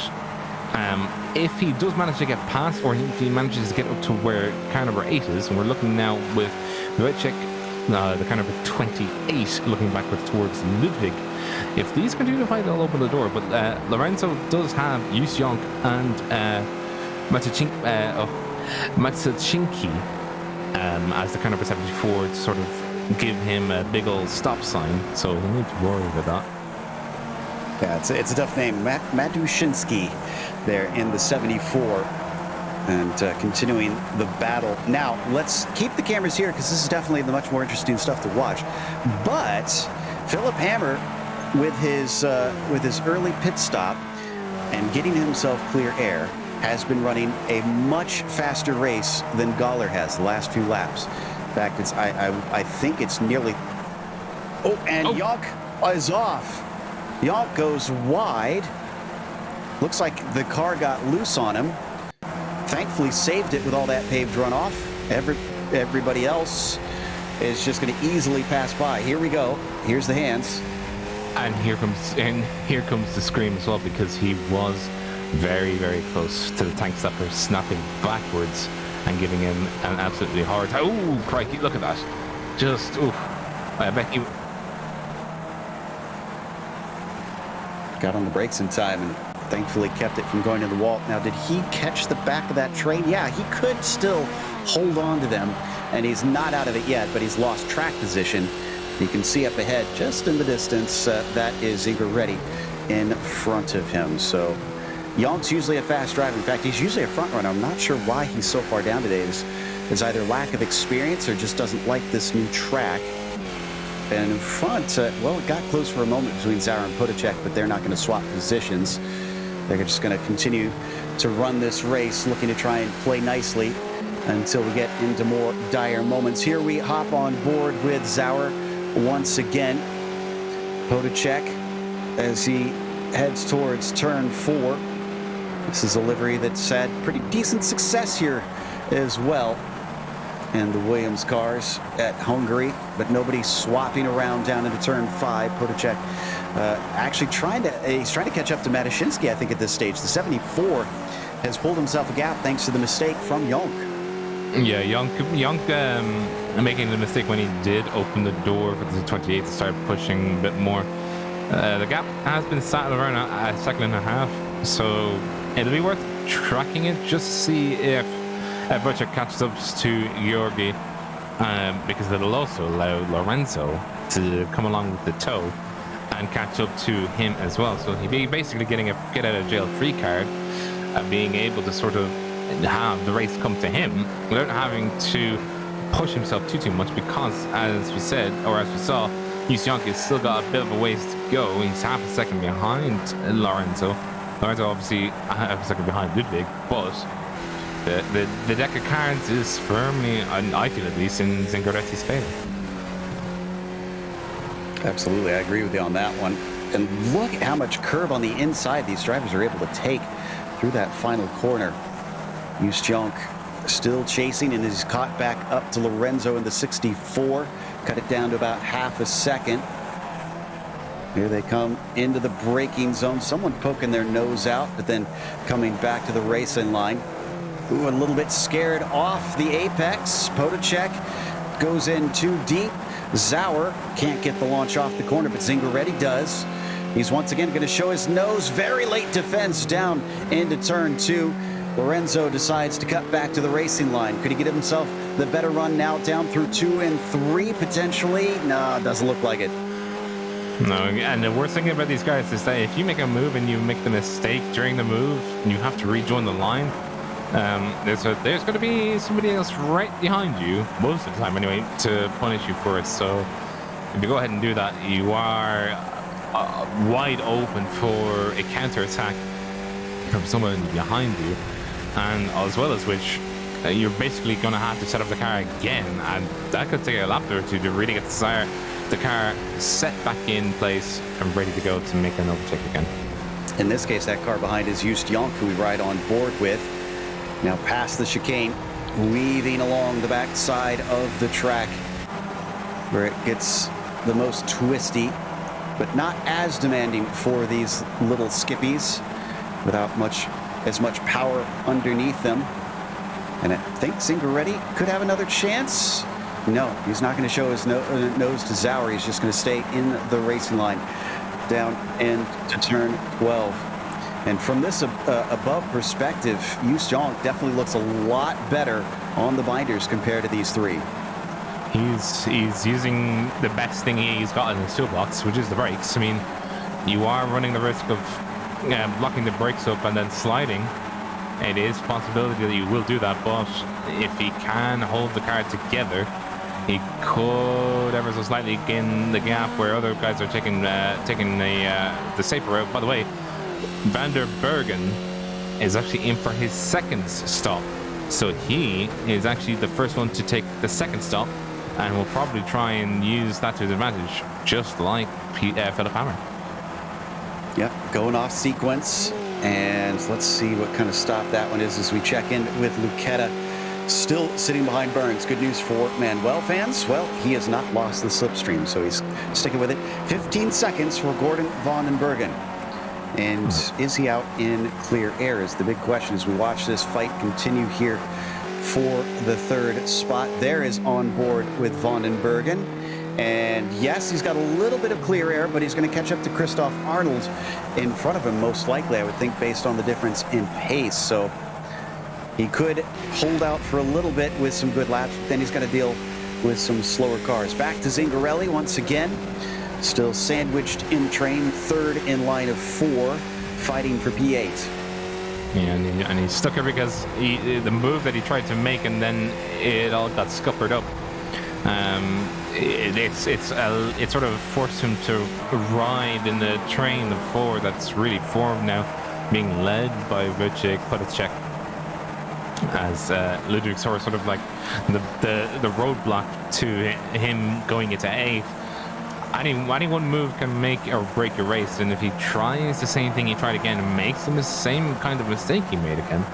if he does manage to get past, or if he manages to get up to where car number 8 is, and we're looking now with Wojciech, the car number 28, looking backwards towards Ludwig. If these continue to fight, they'll open the door. But Lorenzo does have Yonk and Matsachinki as the car number 74 to sort of give him a big old stop sign, so he'll need to worry about that. Yeah, it's a tough name. Madushinsky there in the 74. And continuing the battle. Now, let's keep the cameras here, because this is definitely the much more interesting stuff to watch. But Philip Hammer, with his early pit stop and getting himself clear air, has been running a much faster race than Galler has the last few laps. In fact, I think it's nearly... Oh, and Yonk is off. Yonk goes wide. Looks like the car got loose on him. Thankfully saved it with all that paved runoff. Everybody else is just going to easily pass by. Here we go. Here's the hands. And here comes the scream as well, because he was very, very close to the tank stopper, snapping backwards and giving him an absolutely hard time. Oh, crikey, look at that. Just, I bet he... Got on the brakes in time and thankfully kept it from going to the wall. Now, did he catch the back of that train? Yeah, he could still hold on to them, and he's not out of it yet, but he's lost track position You can see up ahead, just in the distance, that is Zingaretti in front of him. So Yonk's usually a fast driver. In fact, he's usually a front runner. I'm not sure why he's so far down today. It's either lack of experience or just doesn't like this new track. And in front, well, it got close for a moment between Zauer and Potacek, but they're not going to swap positions. They're just going to continue to run this race, looking to try and play nicely until we get into more dire moments. Here we hop on board with Zauer once again. Potacek as he heads towards turn 4. This is a livery that's had pretty decent success here as well in the Williams cars at Hungary, but nobody's swapping around down into turn 5. Potacek actually he's trying to catch up to Matushinsky, I think, at this stage. The 74 has pulled himself a gap thanks to the mistake from Yonk. Yeah, Yonk making the mistake when he did open the door for the 28 to start pushing a bit more. The gap has been sat around a second and a half, so it'll be worth tracking it just to see if Potacek catches up to Georgi, because it'll also allow Lorenzo to come along with the tow and catch up to him as well. So he'd be basically getting a get out of jail free card, being able to sort of have the race come to him without having to push himself too much, because as we said, or as we saw, Yonk has still got a bit of a ways to go. He's half a second behind Lorenzo. Lorenzo obviously half a second behind Ludwig, but the deck of cards is firmly, I feel at least, in Zingaretti's favor. Absolutely, I agree with you on that one. And look at how much curve on the inside these drivers are able to take through that final corner. Yonk still chasing and is caught back up to Lorenzo in the 64. Cut it down to about half a second. Here they come into the braking zone. Someone poking their nose out, but then coming back to the racing line. Ooh, a little bit scared off the apex. Potacek goes in too deep. Zauer can't get the launch off the corner, but Zingaretti does. He's once again going to show his nose. Very late defense down into turn 2. Lorenzo decides to cut back to the racing line. Could he get himself the better run now down through 2 and 3 potentially? No, doesn't look like it. No, and the worst thing about these guys is that if you make a move and you make the mistake during the move, and you have to rejoin the line, there's going to be somebody else right behind you, most of the time anyway, to punish you for it. So if you go ahead and do that, you are wide open for a counter-attack from someone behind you, and as well as which you're basically going to have to set up the car again, and that could take a lap or two to really get the car set back in place and ready to go to make an overtake again. In this case, that car behind is Yonk, who we ride on board with. Now past the chicane, weaving along the back side of the track where it gets the most twisty, but not as demanding for these little skippies without as much power underneath them. And I think Zingaretti could have another chance. No, he's not going to show his nose to Zauer. He's just going to stay in the racing line down into turn 12. And from this above perspective, Yonk definitely looks a lot better on the binders compared to these 3. He's using the best thing he's got in his toolbox, which is the brakes. I mean, you are running the risk of blocking the brakes up and then sliding. It is a possibility that you will do that, but if he can hold the car together, he could ever so slightly gain the gap where other guys are taking the safer route. By the way, Van der Bergen is actually in for his second stop, so he is actually the first one to take the second stop, and will probably try and use that to his advantage, just like Philip Hammer. Yep, going off sequence, and let's see what kind of stop that one is as we check in with Lucetta, still sitting behind Burns. Good news for Manuel fans. Well, he has not lost the slipstream, so he's sticking with it. 15 seconds for Gordon Van den Bergen. And is he out in clear air is the big question as we watch this fight continue here for the 3rd spot. There is on board with Van den Bergen. And yes, he's got a little bit of clear air, but he's going to catch up to Christoph Arnold in front of him, most likely, I would think, based on the difference in pace. So he could hold out for a little bit with some good laps, but then he's got to deal with some slower cars. Back to Zingarelli once again, still sandwiched in train, third in line of 4, fighting for P8. Yeah, and he's stuck here because the move that he tried to make, and then it all got scuppered up. It sort of forced him to ride in the train of 4 that's really formed now, being led by Wojciech Podacek, as Ludwig Sauer sort of like the roadblock to him going into 8th. Any one move can make or break a race, and if he tries the same thing he tried again and makes the same kind of mistake he made again,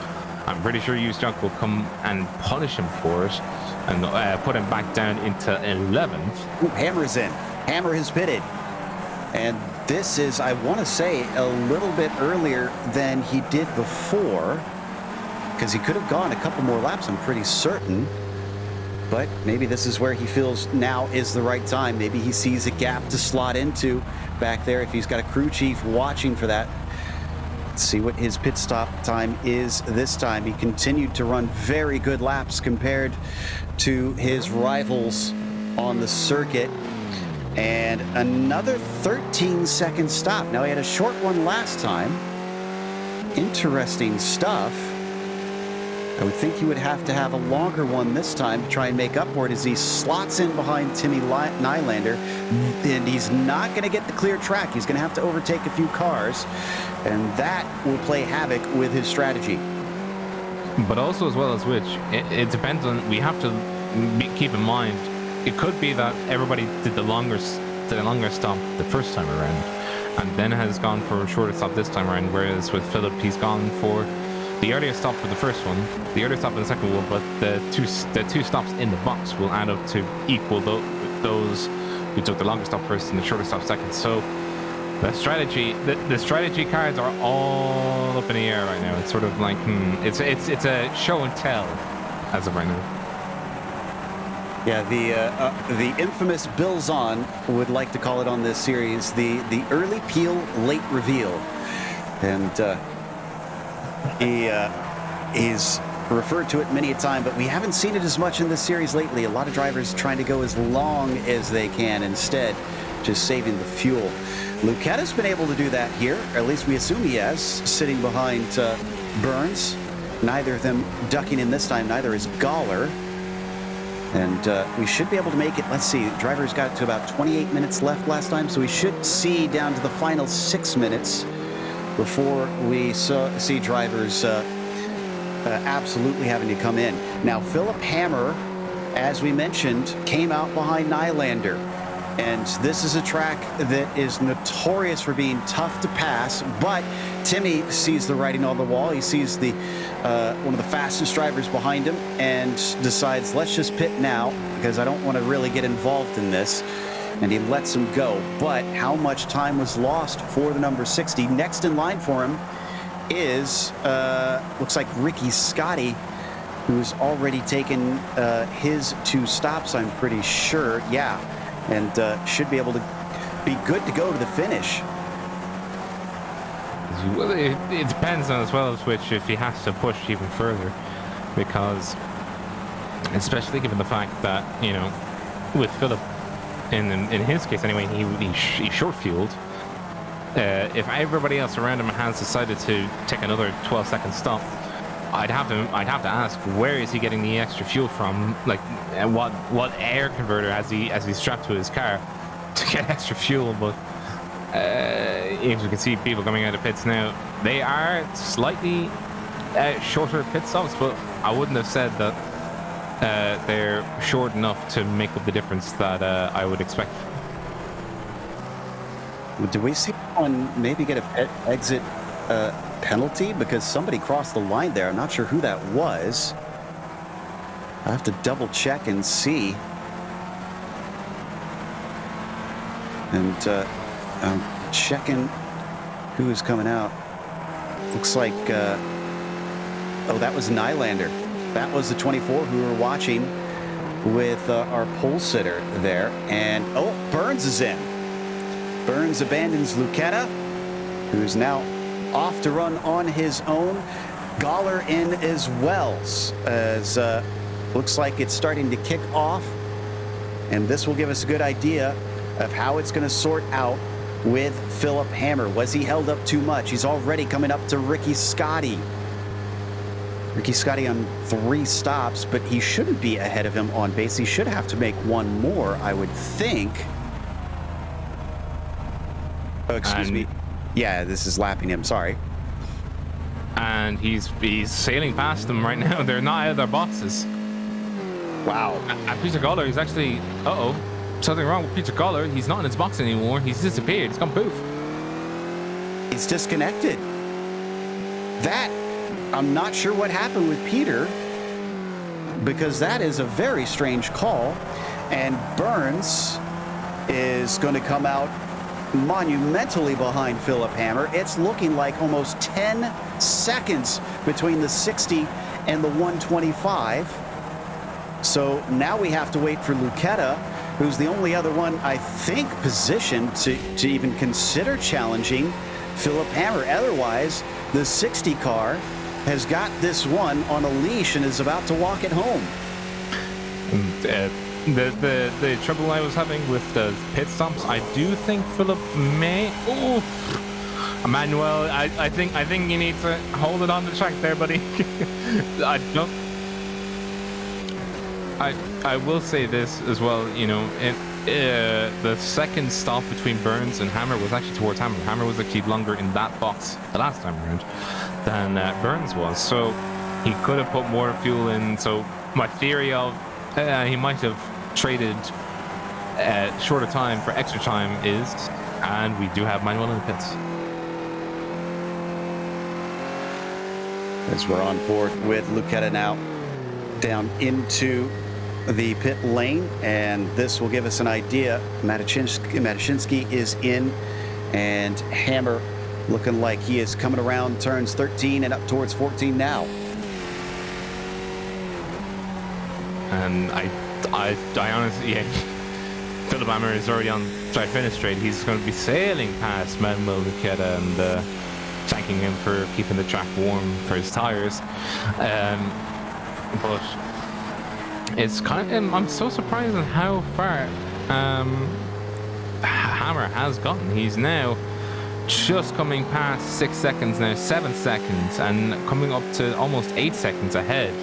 I'm pretty sure Yonk will come and punish him for it and put him back down into 11th. Ooh, Hammer's in. Hammer has pitted. And this is, I want to say, a little bit earlier than he did before, because he could have gone a couple more laps, I'm pretty certain. But maybe this is where he feels now is the right time. Maybe he sees a gap to slot into back there if he's got a crew chief watching for that. Let's see what his pit stop time is this time. He continued to run very good laps compared to his rivals on the circuit. And another 13-second stop. Now, he had a short one last time. Interesting stuff. I would think he would have to have a longer one this time to try and make up for it as he slots in behind Timmy Nylander. And he's not going to get the clear track. He's going to have to overtake a few cars. And that will play havoc with his strategy. But also, as well as which, it depends on, we have to keep in mind, it could be that everybody did the longer stop the first time around and then has gone for a shorter stop this time around, whereas with Philip, he's gone for the earlier stop for the first one, the earlier stop for the second one, but the two stops in the box will add up to equal those who took the longer stop first and the shorter stop second. So the strategy cards are all up in the air right now. It's sort of like it's a show and tell as of right now. Yeah, the infamous Bills On would like to call it on this series the early peel, late reveal, and he's referred to it many a time, but we haven't seen it as much in this series lately. A lot of drivers trying to go as long as they can instead, just saving the fuel. Lucetta's been able to do that here, or at least we assume he has, sitting behind Burns. Neither of them ducking in this time, neither is Gawler. And we should be able to make it. Let's see, drivers got to about 28 minutes left last time, so we should see down to the final 6 minutes before we see drivers absolutely having to come in. Now, Philip Hammer, as we mentioned, came out behind Nylander. And this is a track that is notorious for being tough to pass, but Timmy sees the writing on the wall. He sees the one of the fastest drivers behind him and decides, let's just pit now because I don't want to really get involved in this. And he lets him go. But how much time was lost for the number 60? Next in line for him is, looks like Ricky Scotty, who's already taken his 2 stops, I'm pretty sure. Yeah. And should be able to be good to go to the finish. Well, it depends on as well as which if he has to push even further, because especially given the fact that, you know, with Philip, in his case anyway, he short fueled. If everybody else around him has decided to take another 12-second stop, I'd have to ask, where is he getting the extra fuel from? Like, what air converter has he strapped to his car to get extra fuel? But as we can see, people coming out of pits now, they are slightly shorter pit stops, but I wouldn't have said that they're short enough to make up the difference that I would expect. Do we see one maybe get a pit exit penalty because somebody crossed the line there? I'm not sure who that was. I have to double check and see. And I'm checking who is coming out. Looks like, oh, that was Nylander. That was the 24 who we were watching with our pole sitter there. And, oh, Burns is in. Burns abandons Lucetta, who's now off to run on his own. Gawler in as well, as looks like it's starting to kick off And this will give us a good idea of how it's going to sort out with Philip Hammer. Was he held up too much? He's already coming up to Ricky Scotty. Ricky Scotty on 3 stops, but he shouldn't be ahead of him on base. He should have to make one more, I would think. Oh, excuse me. Yeah, this is lapping him. Sorry. And he's sailing past them right now. They're not out of their boxes. Wow. And Peter Goller, he's actually... Uh-oh. Something wrong with Peter Goller. He's not in his box anymore. He's disappeared. He's gone poof. He's disconnected. That... I'm not sure what happened with Peter, because that is a very strange call. And Burns is going to come out monumentally behind Philip Hammer. It's looking like almost 10 seconds between the 60 and the 125. So now we have to wait for Lucchetta, who's the only other one, I think, positioned to even consider challenging Philip Hammer. Otherwise, the 60 car has got this one on a leash and is about to walk it home. The trouble I was having with the pit stops, I do think Philip may... Oh, Emmanuel, I think you need to hold it on the track there, buddy. I will say this as well, you know, the second stop between Burns and Hammer was actually towards Hammer. Hammer was actually longer in that box the last time around than Burns was, so he could have put more fuel in. So my theory of he might have traded shorter time for extra time is, and we do have Manuel in the pits. As we're on board with Lucchetta now down into the pit lane, and this will give us an idea. Matushinsky is in, and Hammer looking like he is coming around turns 13 and up towards 14 now. And I honestly, yeah, Philip Hammer is already on start finish straight. He's going to be sailing past Manuel Lucchetta and thanking him for keeping the track warm for his tires. But it's kind of, I'm so surprised at how far Hammer has gotten. He's now just coming past 6 seconds now, 7 seconds, and coming up to almost 8 seconds ahead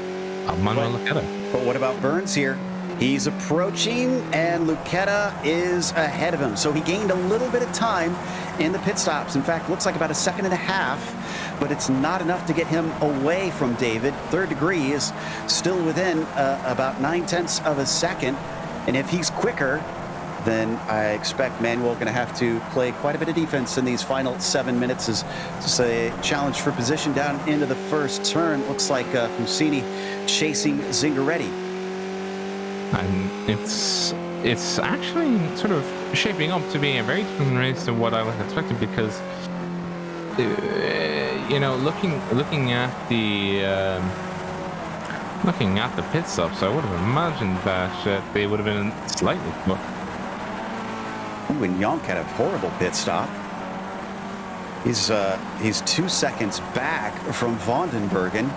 of Manuel Lucchetta. But what about Burns here? He's approaching, and Lucchetta is ahead of him. So he gained a little bit of time in the pit stops. In fact, looks like about 1.5 seconds, but it's not enough to get him away from David. Third degree is still within about 9/10 of a second. And if he's quicker, then I expect Manuel going to have to play quite a bit of defense in these final 7 minutes. As a challenge for position down into the first turn. Looks like Fusini chasing Zingaretti. And it's actually sort of shaping up to be a very different race than what I was expecting, because you know, looking at the pit stops, I would have imagined that they would have been slightly more. Ooh, and Yonk had a horrible pit stop. He's 2 seconds back from Vandenbergen.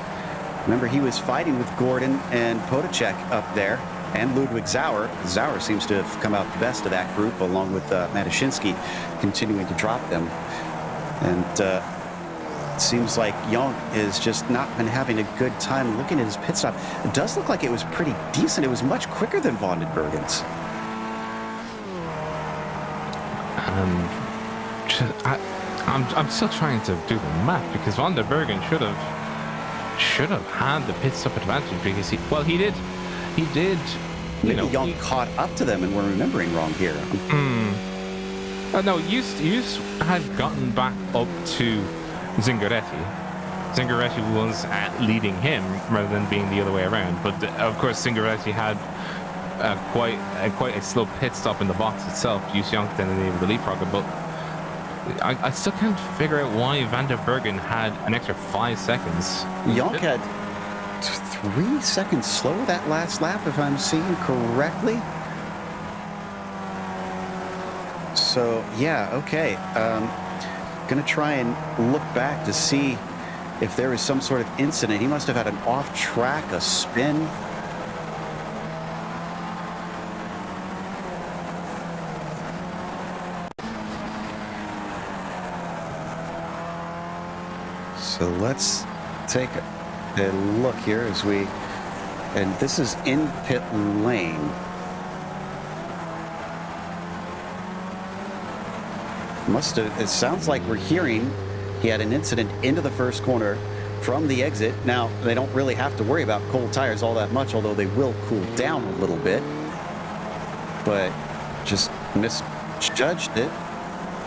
Remember, he was fighting with Gordon and Potacek up there, and Ludwig Zauer. Zauer seems to have come out the best of that group, along with Matushinsky continuing to drop them. And it seems like Yonk has just not been having a good time. Looking at his pit stop, it does look like it was pretty decent. It was much quicker than Vandenbergen's. I'm still trying to do the math, because Vandenbergen should have had the pit stop advantage, because he did. Maybe Yonk caught up to them and we're remembering wrong here. No, Yus had gotten back up to Zingaretti. Zingaretti was leading him rather than being the other way around. But of course, Zingaretti had quite a slow pit stop in the box itself. Yus Yonk then enabled the leapfrog, but I still can't figure out why Vandenbergen had an extra 5 seconds. Yonk had 3 seconds slower that last lap, if I'm seeing correctly. So yeah, okay. Gonna try and look back to see if there was some sort of incident. He must have had an off track, a spin. So let's take a look here as we, and this is in pit lane. It sounds like we're hearing he had an incident into the first corner from the exit. Now, they don't really have to worry about cold tires all that much, although they will cool down a little bit. But just misjudged it.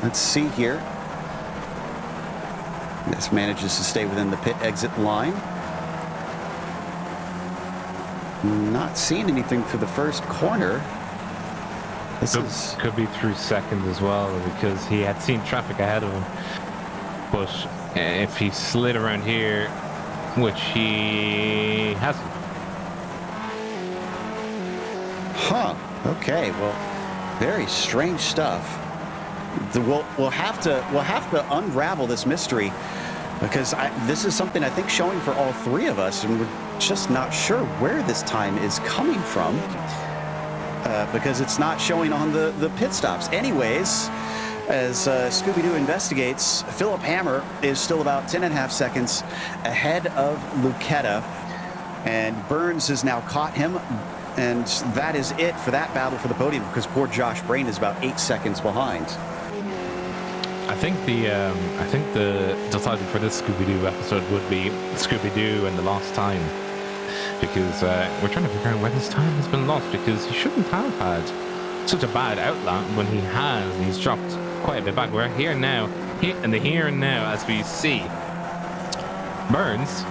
Let's see here. This manages to stay within the pit exit line. Not seeing anything through the first corner. This could be through second as well, because he had seen traffic ahead of him. But if he slid around here, which he hasn't. Huh. Okay. Well, very strange stuff. We'll have to unravel this mystery, because this is something I think showing for all three of us, and we're just not sure where this time is coming from, because it's not showing on the pit stops. Anyways, as Scooby-Doo investigates, Philip Hammer is still about 10.5 seconds ahead of Lucchetta, and Burns has now caught him, and that is it for that battle for the podium, because poor Josh Brain is about 8 seconds behind. I think the title for this Scooby-Doo episode would be Scooby-Doo and the Lost Time, because we're trying to figure out where this time has been lost, because he shouldn't have had such a bad outlet when he has, and he's dropped quite a bit back. We're here now, in the here and now, as we see Burns,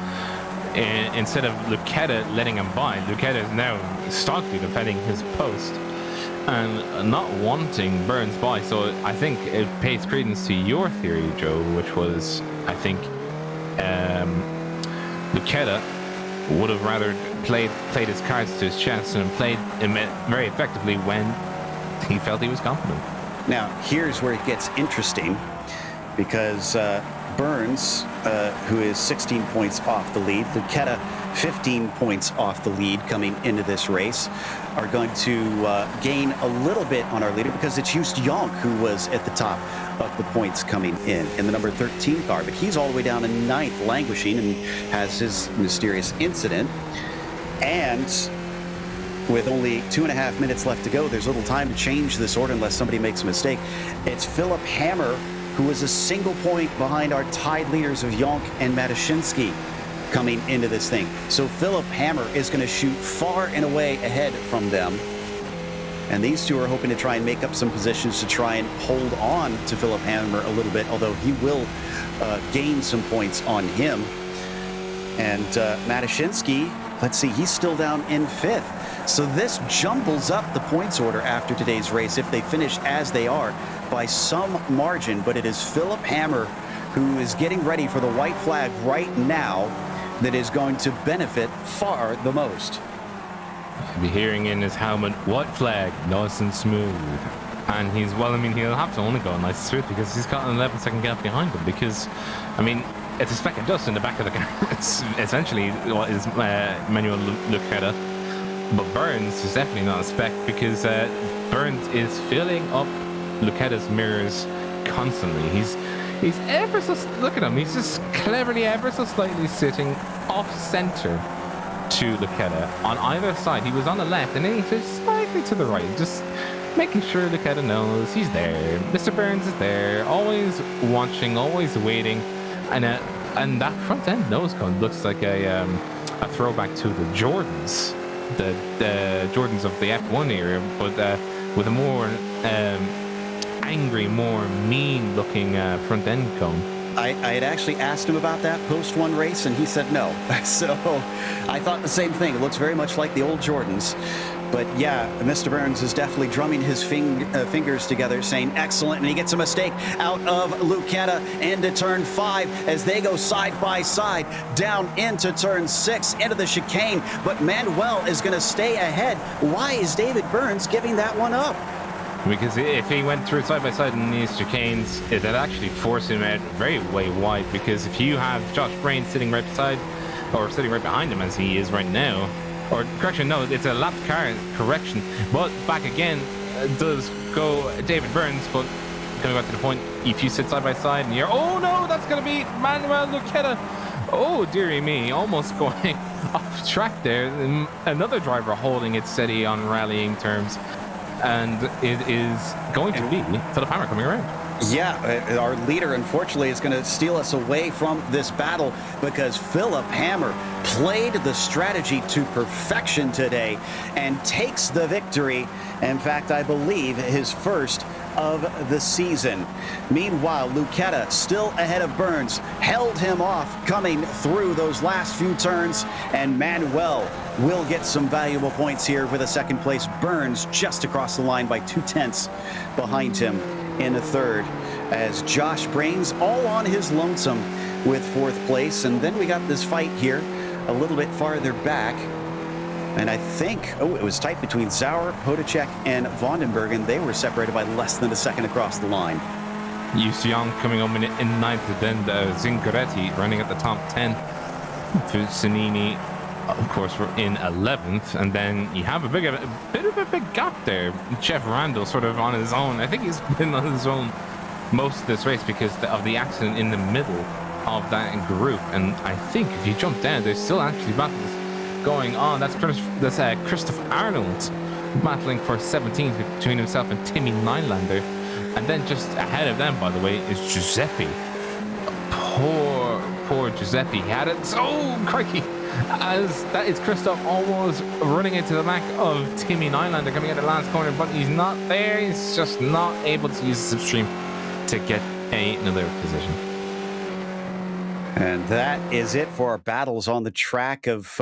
instead of Lucchetta letting him by, Lucchetta is now stockily defending his post and not wanting Burns by. So I think it pays credence to your theory, Joe, which was, I think, Lucchetta would have rather played his cards to his chest and played very effectively when he felt he was confident. Now, here's where it gets interesting, because Burns, who is 16 points off the lead, Lucchetta 15 points off the lead coming into this race, are going to gain a little bit on our leader, because it's Just Yonk who was at the top of the points coming in the number 13 car, but he's all the way down in 9th, languishing, and has his mysterious incident. And with only 2.5 minutes left to go, there's little time to change this order unless somebody makes a mistake. It's Philip Hammer, who is a single point behind our tied leaders of Yonk and Matushinsky coming into this thing. So Philip Hammer is going to shoot far and away ahead from them. And these two are hoping to try and make up some positions to try and hold on to Philip Hammer a little bit, although he will gain some points on him. And Matushinsky, let's see, he's still down in 5th. So this jumbles up the points order after today's race if they finish as they are by some margin. But it is Philip Hammer who is getting ready for the white flag right now that is going to benefit far the most. You'll be hearing in his helmet, white flag, nice and smooth. And he's, well, I mean, he'll have to only go nice and smooth because he's got an 11-second gap behind him. Because, I mean, it's a speck of dust in the back of the car. It's essentially what is Manuel Lucchetta. But Burns is definitely not a speck, because Burns is filling up Lucchetta's mirrors constantly. He's ever so, look at him, he's just cleverly ever so slightly sitting off center to Lucchetta on either side. He was on the left and then he's slightly to the right, just making sure Lucchetta knows he's there. Mr. Burns is there, always watching, always waiting, and that front end nose cone looks like a throwback to the Jordans. The Jordans of the F1 era, but with a more angry, more mean-looking front end cone. I had actually asked him about that post-1 race, and he said no. So I thought the same thing. It looks very much like the old Jordans. But yeah, Mr. Burns is definitely drumming his fingers together, saying excellent, and he gets a mistake out of Lucchetta into turn 5 as they go side by side down into turn 6 into the chicane. But Manuel is going to stay ahead. Why is David Burns giving that one up? Because if he went through side by side in these chicanes, it'd actually force him out very way wide. Because if you have Josh Brain sitting right beside, or sitting right behind him as he is right now, or correction, no, it's a lapped car, correction. But back again does go David Burns, but coming back to the point. If you sit side by side and you're, oh no, that's going to be Manuel Lucchetta. Oh, dearie me, almost going off track there. Another driver holding it steady on rallying terms. And it is going to be Philip Hammer coming around. Yeah, our leader, unfortunately, is going to steal us away from this battle because Philip Hammer played the strategy to perfection today and takes the victory. In fact, I believe his first of the season. Meanwhile, Lucchetta, still ahead of Burns, held him off coming through those last few turns, and Manuel will get some valuable points here with a second place. Burns just across the line by 2/10 behind him in a third, as Josh Brains all on his lonesome with fourth place. And then we got this fight here a little bit farther back, and I think, it was tight between Zauer, Hodacek, and Vandenbergen. They were separated by less than a second across the line. Yonk coming on in ninth, then Zingaretti running at the top 10. Fusanini, of course, we're in 11th, and then you have a bit of a big gap there. Jeff Randall sort of on his own. I think he's been on his own most of this race because of the accident in the middle of that group. And I think if you jump down, there's still actually battles going on. That's Christoph Arnold battling for 17th between himself and Timmy Nylander. And then just ahead of them, by the way, is Giuseppe. Poor Giuseppe. He had it. Oh, crikey. As that is Christoph almost running into the back of Timmy Nylander coming at the last corner, but he's not there. He's just not able to use the slipstream to get another position. And that is it for our battles on the track of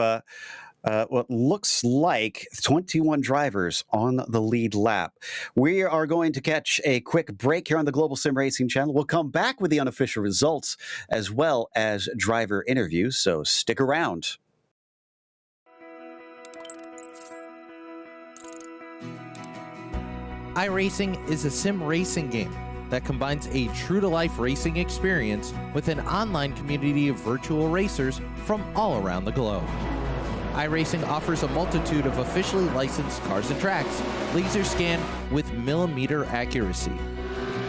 what looks like 21 drivers on the lead lap. We are going to catch a quick break here on the Global SimRacing Channel. We'll come back with the unofficial results as well as driver interviews, so stick around. iRacing is a sim racing game that combines a true-to-life racing experience with an online community of virtual racers from all around the globe. iRacing offers a multitude of officially licensed cars and tracks, laser scanned with millimeter accuracy.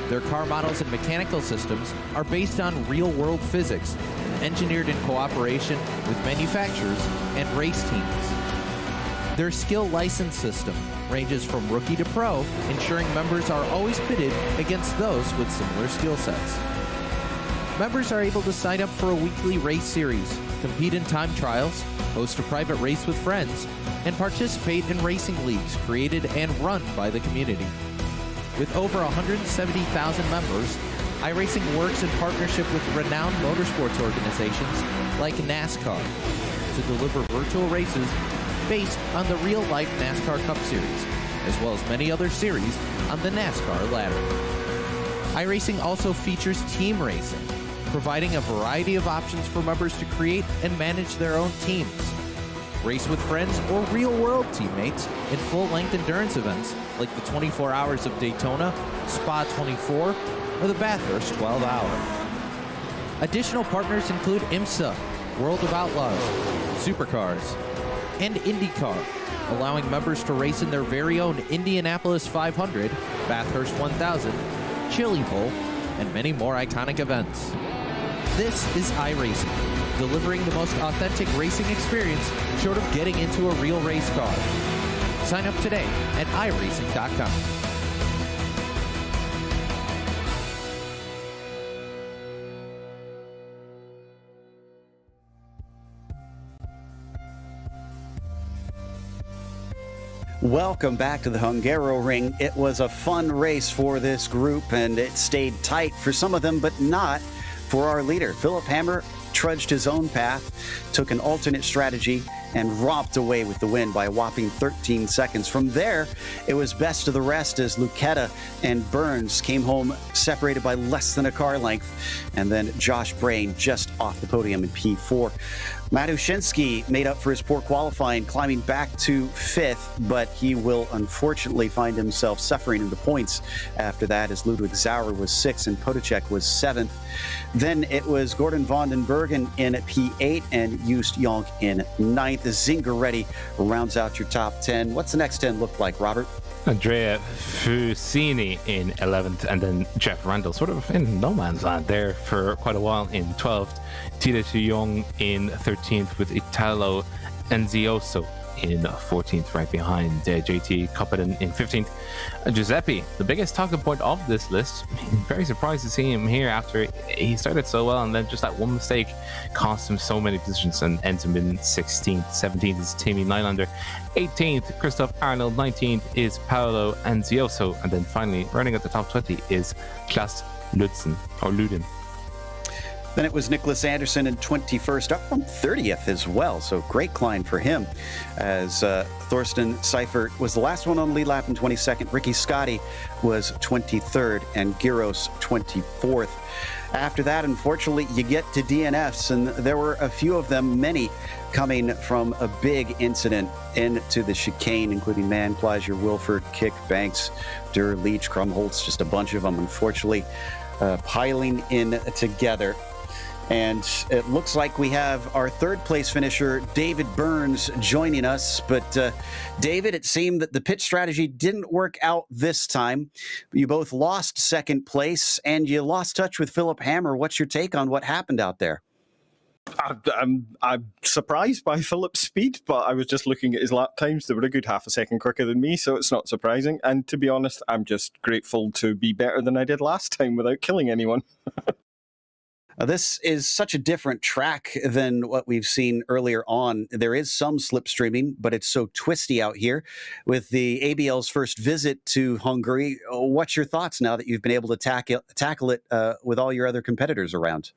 Their car models and mechanical systems are based on real-world physics, engineered in cooperation with manufacturers and race teams. Their skill license system ranges from rookie to pro, ensuring members are always pitted against those with similar skill sets. Members are able to sign up for a weekly race series, compete in time trials, host a private race with friends, and participate in racing leagues created and run by the community. With over 170,000 members, iRacing works in partnership with renowned motorsports organizations like NASCAR to deliver virtual races based on the real-life NASCAR Cup Series, as well as many other series on the NASCAR ladder. iRacing also features team racing, providing a variety of options for members to create and manage their own teams. Race with friends or real-world teammates in full-length endurance events like the 24 Hours of Daytona, Spa 24, or the Bathurst 12 Hour. Additional partners include IMSA, World of Outlaws, Supercars, and IndyCar, allowing members to race in their very own Indianapolis 500, Bathurst 1000, Chili Bowl, and many more iconic events. This is iRacing, delivering the most authentic racing experience short of getting into a real race car. Sign up today at iRacing.com. Welcome back to the Hungaroring. It was a fun race for this group, and it stayed tight for some of them, but not for our leader. Philip Hammer trudged his own path, took an alternate strategy, and romped away with the win by a whopping 13 seconds. From there, it was best of the rest as Lucchetta and Burns came home separated by less than a car length, and then Josh Brain just off the podium in P4. Matushinsky made up for his poor qualifying, climbing back to 5th, but he will unfortunately find himself suffering in the points after that, as Ludwig Zauer was 6th and Podacek was 7th. Then it was Gordon Vandenbergen in P8 and Just Yonk in 9th. Zingaretti rounds out your top 10. What's the next 10 look like, Robert? Andrea Fusini in 11th, and then Jeff Randall sort of in no man's land there for quite a while in 12th. Tila Young in 13th, with Italo Enzioso in 14th, right behind JT Coppeden in 15th. Giuseppe, the biggest talking point of this list. Very surprised to see him here after he started so well, and then just that one mistake cost him so many positions and ends him in 16th. 17th is Timmy Nylander. 18th, Christoph Arnold. 19th is Paolo Anzioso. And then finally, running at the top 20 is Klaas Luden. Then it was Nicholas Anderson in 21st, up from 30th as well. So great climb for him, as Thorsten Seifert was the last one on the lead lap in 22nd. Ricky Scotti was 23rd and Giros 24th. After that, unfortunately, you get to DNFs, and there were a few of them, many coming from a big incident into the chicane, including Mann, Plaisir, Wilford, Kick, Banks, Durr, Leach, Krumholtz, just a bunch of them, unfortunately, piling in together. And it looks like we have our third place finisher, David Burns, joining us. But David, it seemed that the pit strategy didn't work out this time. You both lost second place and you lost touch with Philip Hammer. What's your take on what happened out there? I'm surprised by Philip's speed, but I was just looking at his lap times. They were a good half a second quicker than me, so it's not surprising. And to be honest, I'm just grateful to be better than I did last time without killing anyone. This is such a different track than what we've seen earlier on. There is some slipstreaming, but it's so twisty out here. With the ABL's first visit to Hungary, what's your thoughts now that you've been able to tackle it with all your other competitors around?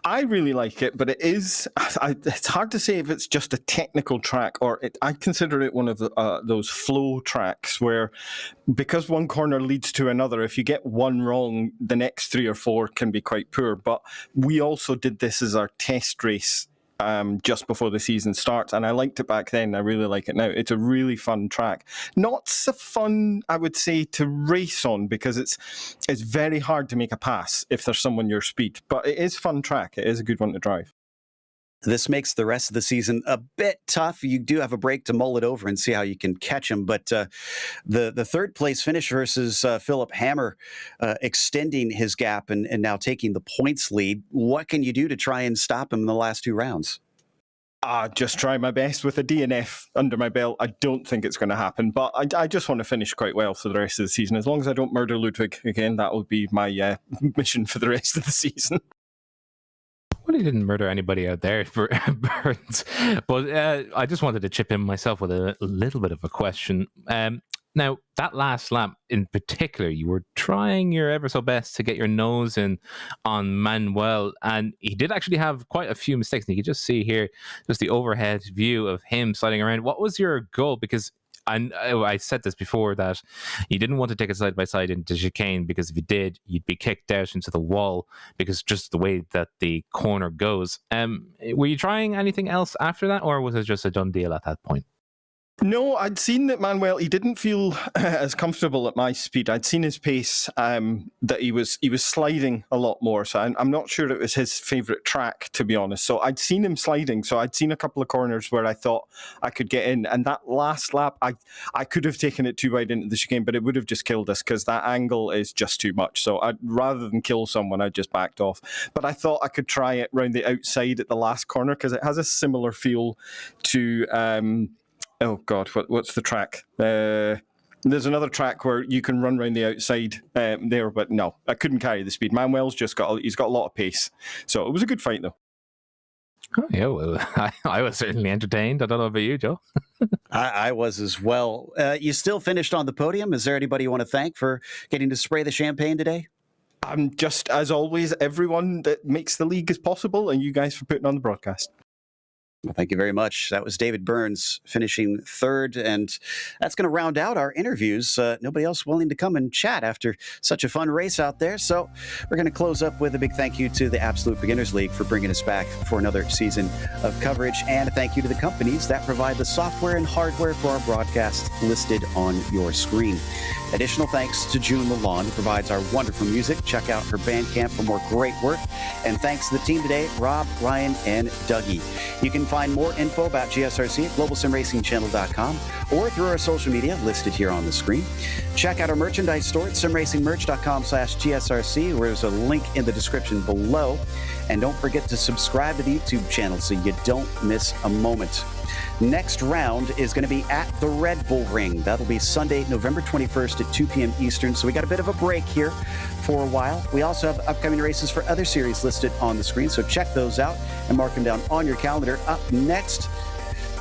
I really like it, but it's hard to say if it's just a technical track or I consider it one of those flow tracks where, because one corner leads to another, if you get one wrong, the next 3 or 4 can be quite poor. But we also did this as our test race just before the season starts, and I liked it back then. I really like it now. It's a really fun track. Not so fun, I would say, to race on, because it's very hard to make a pass if there's someone your speed. But it is a fun track. It is a good one to drive. This makes the rest of the season a bit tough. You do have a break to mull it over and see how you can catch him. But the third place finish versus Philip Hammer extending his gap and now taking the points lead. What can you do to try and stop him in the last 2 rounds? Just try my best with a DNF under my belt. I don't think it's going to happen, but I just want to finish quite well for the rest of the season. As long as I don't murder Ludwig again, that will be my mission for the rest of the season. Well, he didn't murder anybody out there for Burns. But I just wanted to chip in myself with a little bit of a question. Now, that last lap in particular, you were trying your ever so best to get your nose in on Manuel, and he did actually have quite a few mistakes. And you can just see here, just the overhead view of him sliding around. What was your goal? Because I said this before, that you didn't want to take it side by side into chicane, because if you did, you'd be kicked out into the wall, because just the way that the corner goes. Were you trying anything else after that, or was it just a done deal at that point? No, I'd seen that Manuel, he didn't feel as comfortable at my speed. I'd seen his pace, that he was sliding a lot more. So I'm not sure it was his favourite track, to be honest. So I'd seen him sliding. So I'd seen a couple of corners where I thought I could get in. And that last lap, I could have taken it too wide into the chicane, but it would have just killed us, because that angle is just too much. So rather than kill someone, I just backed off. But I thought I could try it round the outside at the last corner, because it has a similar feel to... oh God, what's the track? There's another track where you can run around the outside there, but no, I couldn't carry the speed. Manuel's he's got a lot of pace, so it was a good fight though. Oh, yeah, well, I was certainly entertained. I don't know about you, Joe. I was as well. You still finished on the podium. Is there anybody you want to thank for getting to spray the champagne today? Just as always, everyone that makes the league as possible, and you guys for putting on the broadcast. Well, thank you very much. That was David Burns finishing third, and that's going to round out our interviews. Nobody else willing to come and chat after such a fun race out there. So we're going to close up with a big thank you to the Absolute Beginners League for bringing us back for another season of coverage, and a thank you to the companies that provide the software and hardware for our broadcast listed on your screen. Additional thanks to June Lalonde, who provides our wonderful music. Check out her Bandcamp for more great work. And thanks to the team today, Rob, Ryan, and Dougie. You can find more info about GSRC at globalsimracingchannel.com or through our social media listed here on the screen. Check out our merchandise store at simracingmerch.com/GSRC, where there's a link in the description below. And don't forget to subscribe to the YouTube channel so you don't miss a moment. Next round is going to be at the Red Bull Ring. That'll be Sunday, November 21st at 2 p.m. Eastern. So we got a bit of a break here for a while. We also have upcoming races for other series listed on the screen. So check those out and mark them down on your calendar. Up next,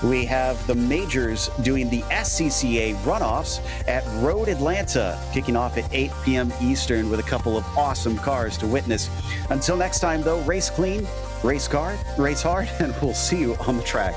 we have the majors doing the SCCA runoffs at Road Atlanta, kicking off at 8 p.m. Eastern with a couple of awesome cars to witness. Until next time, though, race clean, race hard, and we'll see you on the track.